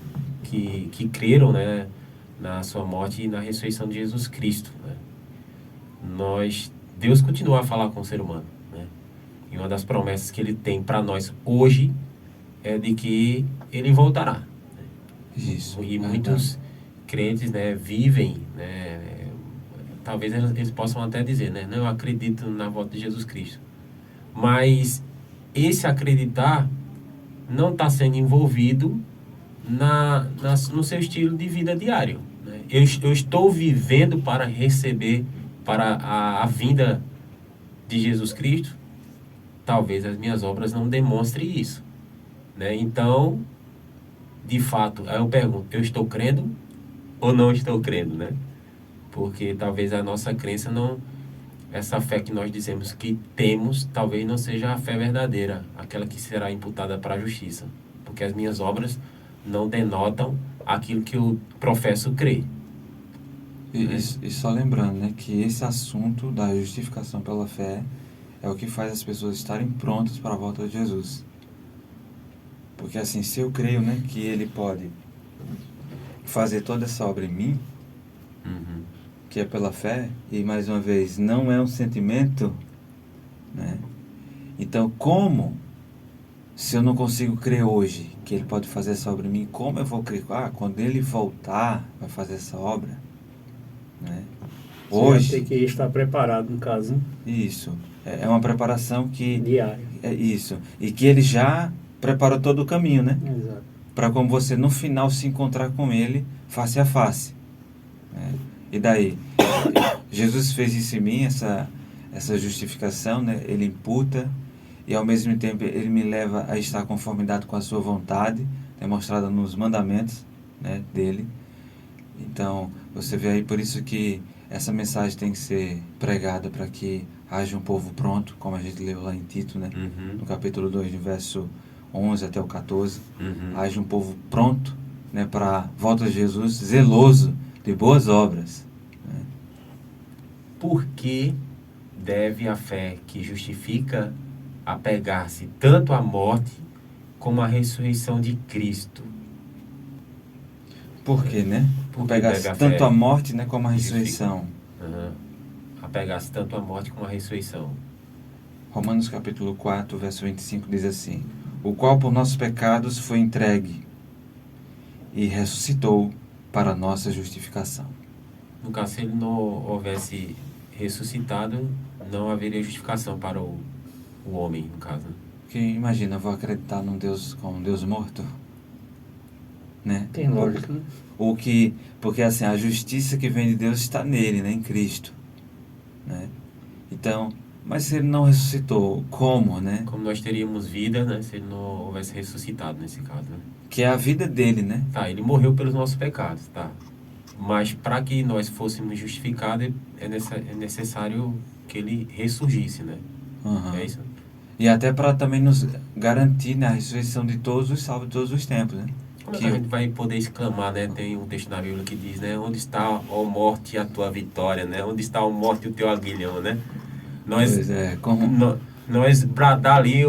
creram, né, na sua morte e na ressurreição de Jesus Cristo, né? Deus continua a falar com o ser humano, né? E uma das promessas que ele tem para nós hoje é de que ele voltará, né? Isso. E muitos crentes, né, vivem, né, talvez eles possam até dizer, né, não, eu acredito na volta de Jesus Cristo. Mas esse acreditar não está sendo envolvido no seu estilo de vida diário, né? Eu estou vivendo para receber para a vinda de Jesus Cristo. Talvez as minhas obras não demonstrem isso, né? Então, de fato, aí eu pergunto, eu estou crendo ou não estou crendo, né? Porque talvez a nossa crença não... Essa fé que nós dizemos que temos, talvez não seja a fé verdadeira, aquela que será imputada para a justiça. Porque as minhas obras não denotam aquilo que eu professo crer. E só lembrando, né, que esse assunto da justificação pela fé é o que faz as pessoas estarem prontas para a volta de Jesus. Porque assim, se eu creio, né, que ele pode fazer toda essa obra em mim, que é pela fé, e mais uma vez, não é um sentimento, né? Então, se eu não consigo crer hoje que ele pode fazer essa obra em mim, como eu vou crer? Quando ele voltar, vai fazer essa obra, né? Hoje tem que estar preparado, no caso, né? Isso. É uma preparação que... Diária. É isso. E que ele já preparou todo o caminho, né? Exato. Para como você, no final, se encontrar com ele face a face, né? E daí? Jesus fez isso em mim, essa justificação, né? Ele imputa e, ao mesmo tempo, ele me leva a estar conformidade com a sua vontade, demonstrada nos mandamentos, né, dele. Então, você vê aí, por isso que essa mensagem tem que ser pregada para que haja um povo pronto, como a gente leu lá em Tito, né? No capítulo 2, do verso 11 até o 14. Haja um povo pronto, né, para a volta de Jesus, zeloso de boas obras, né? Por que deve a fé que justifica apegar-se tanto à morte como à ressurreição de Cristo? Por quê, né? Por que Apegar-se deve a tanto fé à morte, né, como à que justifica? ressurreição. Apegar-se tanto à morte como à ressurreição. Romanos capítulo 4, verso 25 diz assim: o qual por nossos pecados foi entregue e ressuscitou para a nossa justificação. No caso, se ele não houvesse ressuscitado, não haveria justificação para o homem, no caso. Porque imagina, eu vou acreditar num Deus como um Deus morto, né? Tem lógica, né? Porque assim, a justiça que vem de Deus está nele, né, em Cristo, né? Então, mas se ele não ressuscitou, como, né? Como nós teríamos vida, né, se ele não houvesse ressuscitado, nesse caso, né? Que é a vida dele, né? Tá, ele morreu pelos nossos pecados, tá? Mas para que nós fôssemos justificados, é necessário que ele ressurgisse, né? É isso? E até para também nos garantir, né, a ressurreição de todos os salvos de todos os tempos, né? Como é que a gente vai poder exclamar, né? Tem um texto na Bíblia que diz, né? Onde está, ó morte, a tua vitória, né? Onde está, ó morte, o teu aguilhão, né? Nós bradar ali,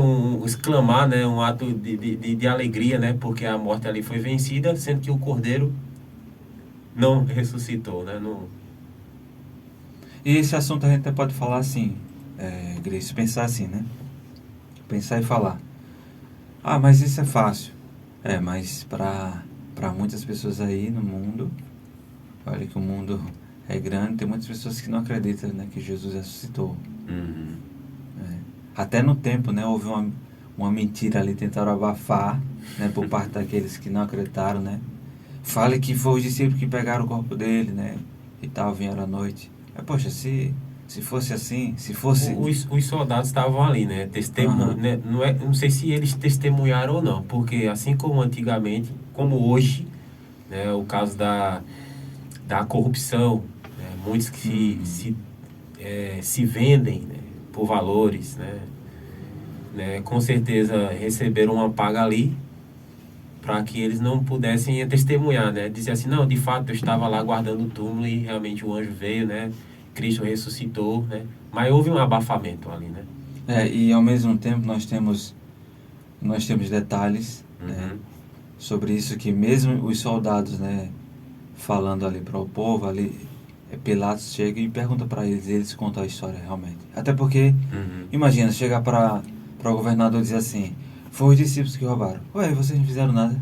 exclamar, né? Um ato de alegria, né? Porque a morte ali foi vencida, sendo que o Cordeiro não ressuscitou, né? Não... E esse assunto a gente até pode falar assim, Grace, pensar assim, né? Pensar e falar. Ah, mas isso é fácil. Mas para muitas pessoas aí no mundo, olha que o mundo é grande, tem muitas pessoas que não acreditam, né, que Jesus ressuscitou. Até no tempo, né, houve uma mentira ali, tentaram abafar, né, por parte daqueles que não acreditaram, né? fale que foi os discípulos que pegaram o corpo dele, né? E tal, vieram à noite. Poxa, se fosse assim, se fosse... Os soldados estavam ali, né? Aham. Né? Não sei se eles testemunharam ou não, porque assim como antigamente, como hoje, né? O caso da corrupção, né? Muitos que se vendem, né? Por valores, né? Com certeza receberam uma paga ali para que eles não pudessem testemunhar, né? Dizer assim, não, de fato eu estava lá guardando o túmulo e realmente o anjo veio, né? Cristo ressuscitou, né? Mas houve um abafamento ali, né? E ao mesmo tempo nós temos detalhes, né? Uhum. Sobre isso, que mesmo os soldados, né? Falando ali para o povo, ali, Pilatos chega e pergunta para eles, e eles contam a história realmente. Até porque, Uhum. imagina, chegar para o governador e dizer assim, foi os discípulos que roubaram. Ué, vocês não fizeram nada.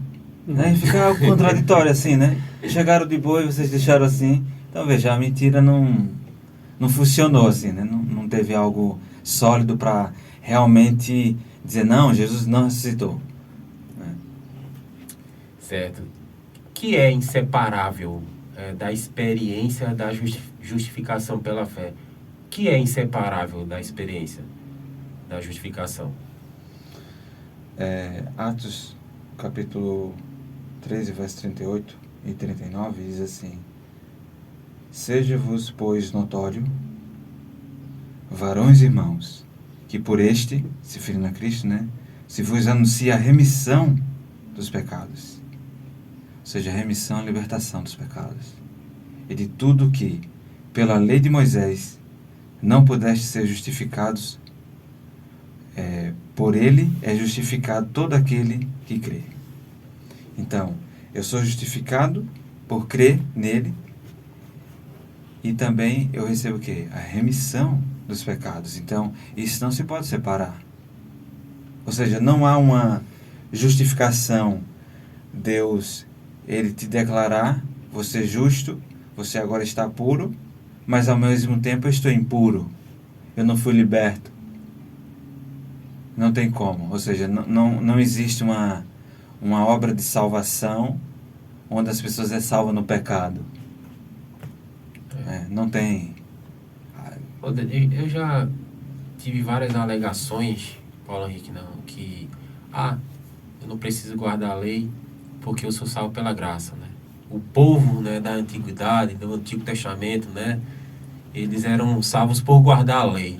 Né? E fica algo contraditório assim, né? Chegaram de boa e vocês deixaram assim. Então veja, a mentira não funcionou assim, né? Não teve algo sólido para realmente dizer, não, Jesus não ressuscitou. Né? Certo. Que é inseparável da experiência da justificação pela fé? Que é inseparável da experiência da justificação? Atos, capítulo 13, verso 38 e 39, diz assim: Seja-vos, pois, notório, varões e irmãos, que por este, se referindo a Cristo, né, se vos anuncia a remissão dos pecados, ou seja, a remissão e libertação dos pecados, e de tudo que, pela lei de Moisés, não pudeste ser justificados, por ele é justificado todo aquele que crê. Então, eu sou justificado por crer nele, e também eu recebo o quê? A remissão dos pecados. Então, isso não se pode separar. Ou seja, não há uma justificação, Deus, ele te declarar, você é justo, você agora está puro, mas ao mesmo tempo eu estou impuro. Eu não fui liberto. Não tem como. Ou seja, não existe uma obra de salvação onde as pessoas é salvas no pecado. Não tem. Eu já tive várias alegações, Paulo Henrique, não, que eu não preciso guardar a lei porque eu sou salvo pela graça, né? O povo, né, da antiguidade, do Antigo Testamento, né, eles eram salvos por guardar a lei.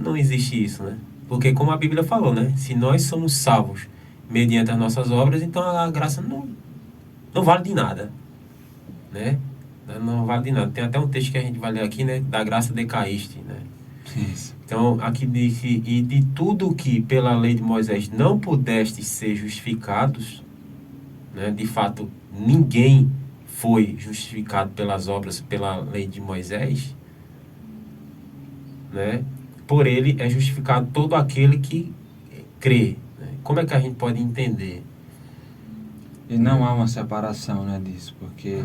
Não existe isso, né? Porque como a Bíblia falou, né, se nós somos salvos mediante as nossas obras, então a graça não vale de nada, né? Não vale de nada. Tem até um texto que a gente vai ler aqui, né? Da graça decaíste, né? Isso. Então, aqui diz que, e de tudo que pela lei de Moisés não pudestes ser justificados, né? De fato, ninguém foi justificado pelas obras, pela lei de Moisés, né? Por ele é justificado todo aquele que crê, né? Como é que a gente pode entender? E não há uma separação, né, disso, porque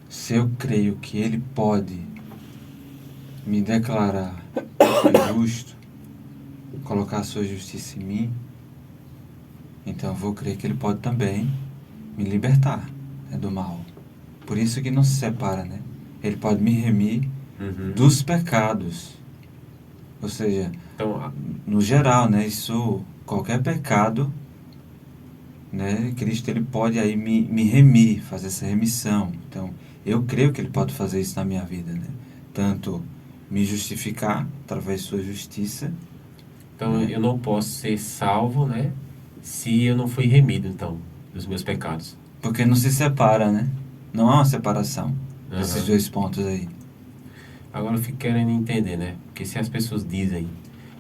se eu creio que ele pode me declarar justo, colocar a sua justiça em mim, então eu vou crer que ele pode também me libertar, né, do mal. Por isso que não se separa, né? Ele pode me remir dos pecados. Ou seja, Então, no geral, né, isso, qualquer pecado, né, Cristo ele pode aí me remir, fazer essa remissão. Então, eu creio que ele pode fazer isso na minha vida, né? Tanto me justificar através de sua justiça. então né? eu não posso ser salvo, né? Se eu não fui remido, então, dos meus pecados. Porque não se separa, né? Não há uma separação desses Aham. dois pontos aí. Agora eu fico querendo entender, né? Porque se as pessoas dizem,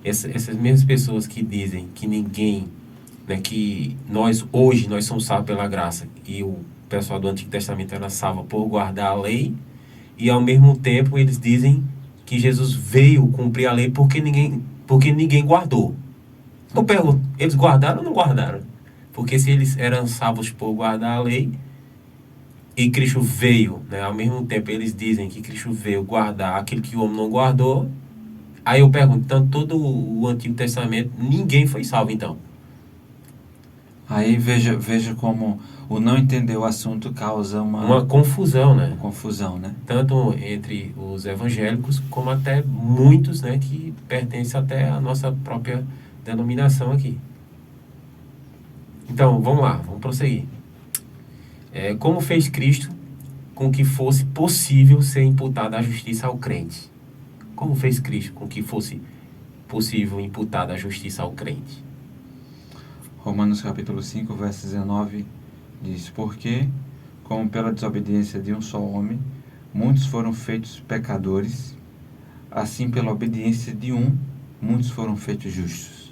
essas mesmas pessoas que dizem que ninguém, né, que hoje nós somos salvos pela graça e o pessoal do Antigo Testamento era salvo por guardar a lei, e ao mesmo tempo eles dizem que Jesus veio cumprir a lei porque ninguém guardou. Eu pergunto, eles guardaram ou não guardaram? Porque se eles eram salvos por guardar a lei e Cristo veio, né, ao mesmo tempo eles dizem que Cristo veio guardar aquilo que o homem não guardou, aí eu pergunto, então todo o Antigo Testamento, ninguém foi salvo então? Aí veja como o não entender o assunto causa Uma confusão, né? confusão, né? Tanto entre os evangélicos, como até muitos, né, que pertencem até à nossa própria denominação aqui. Então, vamos lá, vamos prosseguir. Como fez Cristo com que fosse possível ser imputada a justiça ao crente? Como fez Cristo com que fosse possível imputada a justiça ao crente? Romanos capítulo 5, verso 19 diz: Porque, como pela desobediência de um só homem, muitos foram feitos pecadores, assim pela obediência de um, muitos foram feitos justos.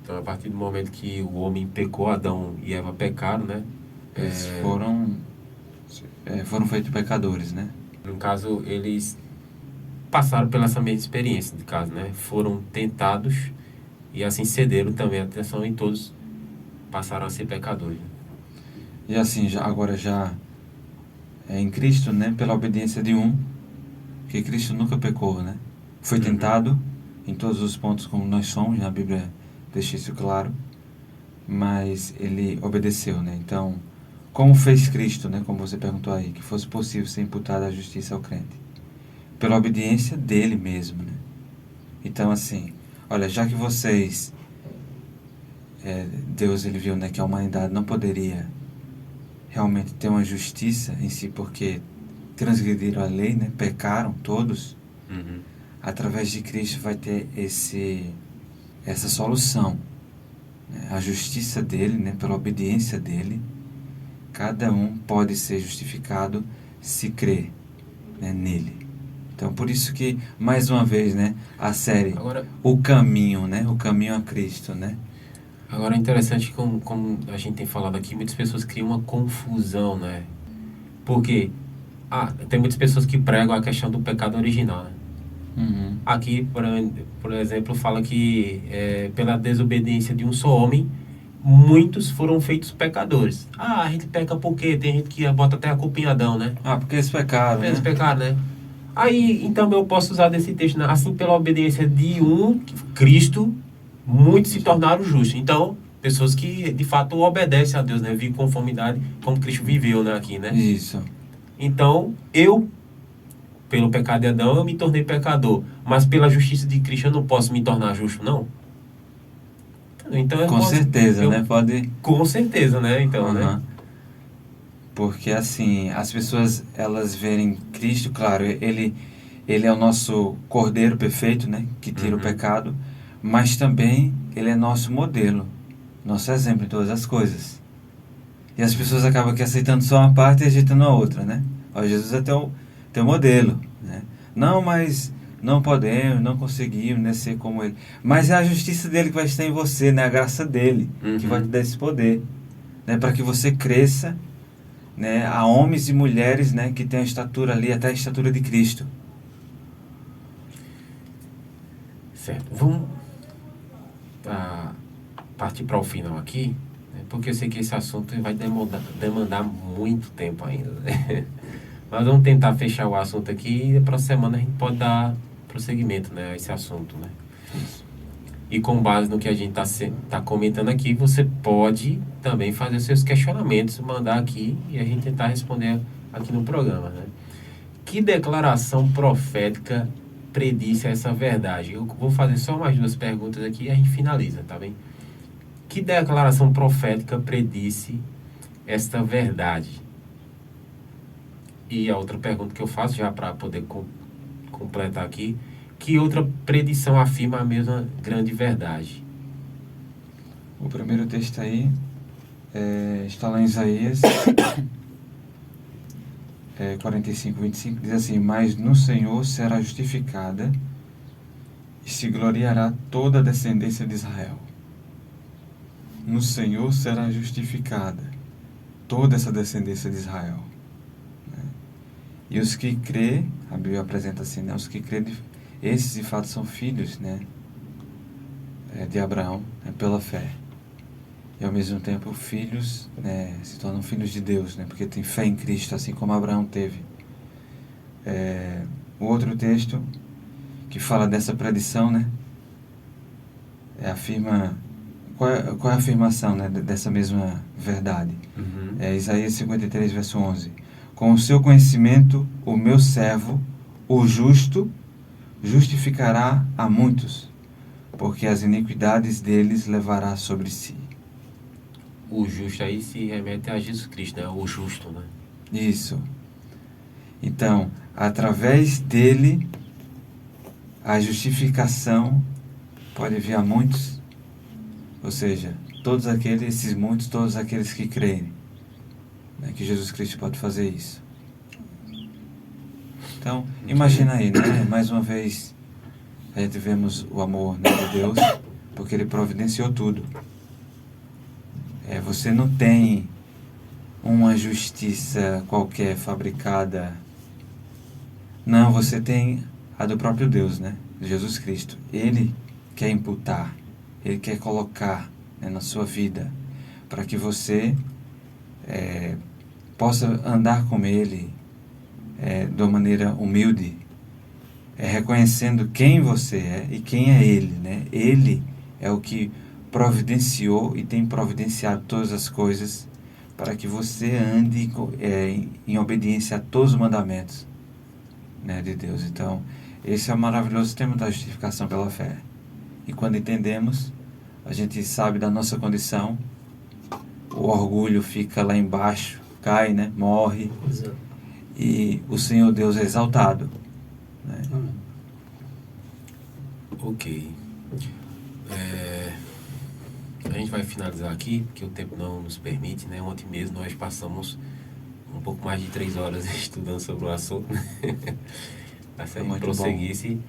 Então, a partir do momento que o homem pecou, Adão e Eva pecaram, né? Eles foram feitos pecadores, né? No caso, eles passaram pela essa mesma experiência, no caso, né? Foram tentados e assim cederam também a tentação e todos passaram a ser pecadores. E assim, agora em Cristo, né? Pela obediência de um, que Cristo nunca pecou, né? Foi tentado em todos os pontos como nós somos, a Bíblia deixa isso claro, mas ele obedeceu, né? Então, como fez Cristo, né? Como você perguntou aí, que fosse possível ser imputada a justiça ao crente? Pela obediência dele mesmo, né? Então, assim, olha, já que vocês, Deus, ele viu, né, que a humanidade não poderia realmente ter uma justiça em si, porque transgrediram a lei, né? Pecaram todos. Através de Cristo vai ter essa solução, né? A justiça dele, né? Pela obediência dele, cada um pode ser justificado se crer, né, nele. Então, por isso que, mais uma vez, né, a série Agora, O Caminho, né? O Caminho a Cristo, né? agora é interessante como a gente tem falado aqui, muitas pessoas criam uma confusão, né? Porque tem muitas pessoas que pregam a questão do pecado original, né? Aqui, por exemplo, fala que pela desobediência de um só homem, muitos foram feitos pecadores. A gente peca por quê? Tem gente que bota até a culpa em Adão, né? Porque eles pecaram, Eles né? pecaram, né? Aí, então eu posso usar desse texto, né? Assim, pela obediência de um, Cristo, muitos se tornaram justos. Então, pessoas que, de fato, obedecem a Deus, né? Vivem conformidade como Cristo viveu, né? Aqui, né? Isso. Então, pelo pecado de Adão, eu me tornei pecador. Mas pela justiça de Cristo, eu não posso me tornar justo, não? Então, Com certeza, né? Pode... Com certeza, né? Então, né? Porque, assim, as pessoas, elas verem Cristo, claro, ele é o nosso Cordeiro perfeito, né? Que tira o pecado, mas também ele é nosso modelo, nosso exemplo em todas as coisas. E as pessoas acabam aqui aceitando só uma parte e rejeitando a outra, né? Ó, Jesus é teu modelo, né? Não, mas não podemos, não conseguimos, né, ser como ele. Mas é a justiça dele que vai estar em você, né? A graça dele que vai te dar esse poder, né? Para que você cresça, né? A homens e mulheres, né? Que tem a estatura ali, até a estatura de Cristo. Certo. Vamos partir para o final aqui, né? Porque eu sei que esse assunto vai demandar muito tempo ainda, né? Mas vamos tentar fechar o assunto aqui e na próxima semana a gente pode dar prosseguimento, né, a esse assunto, né? E com base no que a gente tá comentando aqui, você pode também fazer seus questionamentos, mandar aqui e a gente tentar responder aqui no programa, né? Que declaração profética predisse essa verdade? Eu vou fazer só mais 2 perguntas aqui e a gente finaliza, tá bem? Que declaração profética predisse esta verdade? E a outra pergunta que eu faço, já para poder completar aqui, que outra predição afirma a mesma grande verdade? O primeiro texto aí está lá em Isaías 45, 25, diz assim: Mas no Senhor será justificada e se gloriará toda a descendência de Israel. No Senhor será justificada toda essa descendência de Israel. E os que crê, a Bíblia apresenta assim, né? Os que crê, esses de fato são filhos, né? De Abraão, né? Pela fé. E ao mesmo tempo filhos, né? Se tornam filhos de Deus, né? Porque tem fé em Cristo, assim como Abraão teve. O outro texto que fala dessa predição, né? Afirma qual é a afirmação, né, dessa mesma verdade? Uhum. É Isaías 53, verso 11. Com o seu conhecimento, o meu servo, o justo, justificará a muitos, porque as iniquidades deles levará sobre si. O justo aí se remete a Jesus Cristo, né? O justo, né? Isso. Então, através dele, a justificação pode vir a muitos, ou seja, todos aqueles que creem, né, que Jesus Cristo pode fazer isso. Então, imagina aí, né? Mais uma vez, a gente vemos o amor, né, de Deus, porque Ele providenciou tudo. Você não tem uma justiça qualquer fabricada. Não, você tem a do próprio Deus, né? Jesus Cristo. Ele quer imputar, Ele quer colocar, né, na sua vida, para que você possa andar com Ele de uma maneira humilde, reconhecendo quem você é e quem é Ele, né? Ele é o que providenciou e tem providenciado todas as coisas para que você ande em obediência a todos os mandamentos, né, de Deus. Então, esse é o maravilhoso tema da justificação pela fé. E quando entendemos, a gente sabe da nossa condição, o orgulho fica lá embaixo, cai, né, morre. Exato. E o Senhor Deus é exaltado, né? Ok. A gente vai finalizar aqui, porque o tempo não nos permite, né? Ontem mesmo nós passamos um pouco mais de 3 horas estudando sobre o assunto, né? Mas se a gente prosseguisse,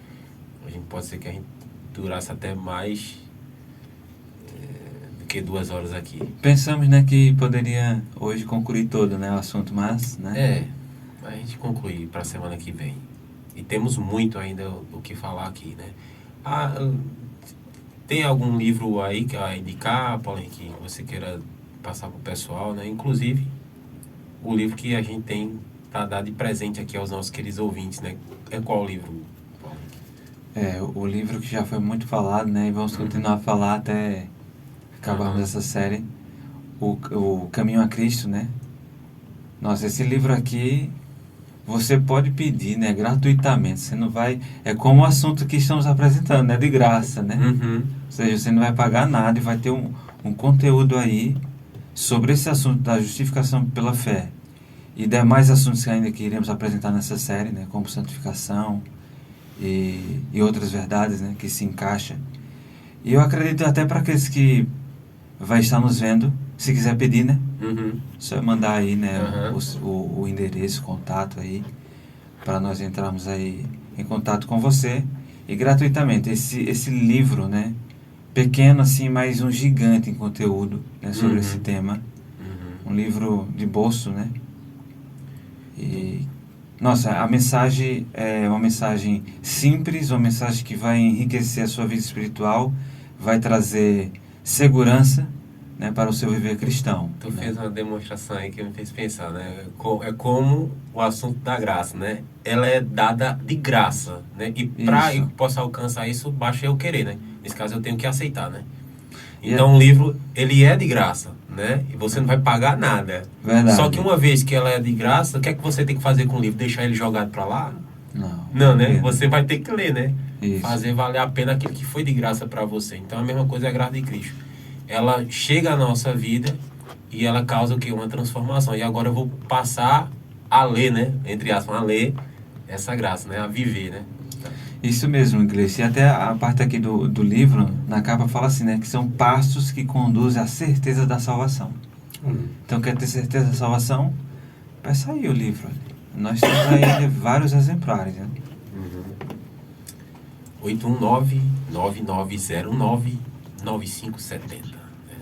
a gente pode ser que a gente durasse até mais do que 2 horas aqui. Pensamos, né, que poderia hoje concluir todo, né, o assunto, mas, né? A gente conclui para a semana que vem. E temos muito ainda o que falar aqui, né? Tem algum livro aí que vai indicar, Paulinho, que você queira passar para o pessoal, né? Inclusive, o livro que a gente tem para dar de presente aqui aos nossos queridos ouvintes, né? É qual livro, Paulinho? O livro que já foi muito falado, né? E vamos continuar a falar até acabarmos essa série. O Caminho a Cristo, né? Nossa, esse livro aqui você pode pedir, né, gratuitamente. Você não vai... É como o assunto que estamos apresentando, né? De graça, né? Uhum. Ou seja, você não vai pagar nada e vai ter um conteúdo aí sobre esse assunto da justificação pela fé. E demais assuntos que ainda que iremos apresentar nessa série, né? Como santificação e outras verdades, né? Que se encaixa. E eu acredito até para aqueles que vai estar nos vendo, se quiser pedir, né? Uhum. Só mandar aí, né, Uhum. o endereço, o contato aí, para nós entrarmos aí em contato com você. E gratuitamente, esse livro, né, pequeno assim, mas um gigante em conteúdo, né, sobre esse tema. Um livro de bolso, né? E, nossa, a mensagem é uma mensagem simples, uma mensagem que vai enriquecer a sua vida espiritual, vai trazer segurança, né, para o seu viver cristão. Tu fez uma demonstração aí que me fez pensar, né? É como o assunto da graça, né? Ela é dada de graça, né? E para eu possa alcançar isso, basta eu querer, né? Nesse caso, eu tenho que aceitar, né? Então, o livro, ele é de graça, né? E você não vai pagar nada. Verdade. Só que uma vez que ela é de graça, o que é que você tem que fazer com o livro? Deixar ele jogado para lá? Não, né? Você vai ter que ler, né? Isso. Fazer valer a pena aquilo que foi de graça para você. Então, a mesma coisa é a graça de Cristo. Ela chega à nossa vida e ela causa o quê? Uma transformação. E agora eu vou passar a ler, né? Entre aspas, a ler essa graça, né? A viver, né? Isso mesmo, Gleice. E até a parte aqui do livro, na capa fala assim, né? Que são passos que conduzem à certeza da salvação. Então, quer ter certeza da salvação? Peça aí o livro. Nós temos aí vários exemplares, né? 819-9909-9570.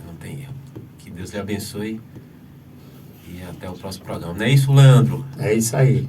Não tem erro. Que Deus lhe abençoe. E até o próximo programa. Não é isso, Leandro? É isso aí.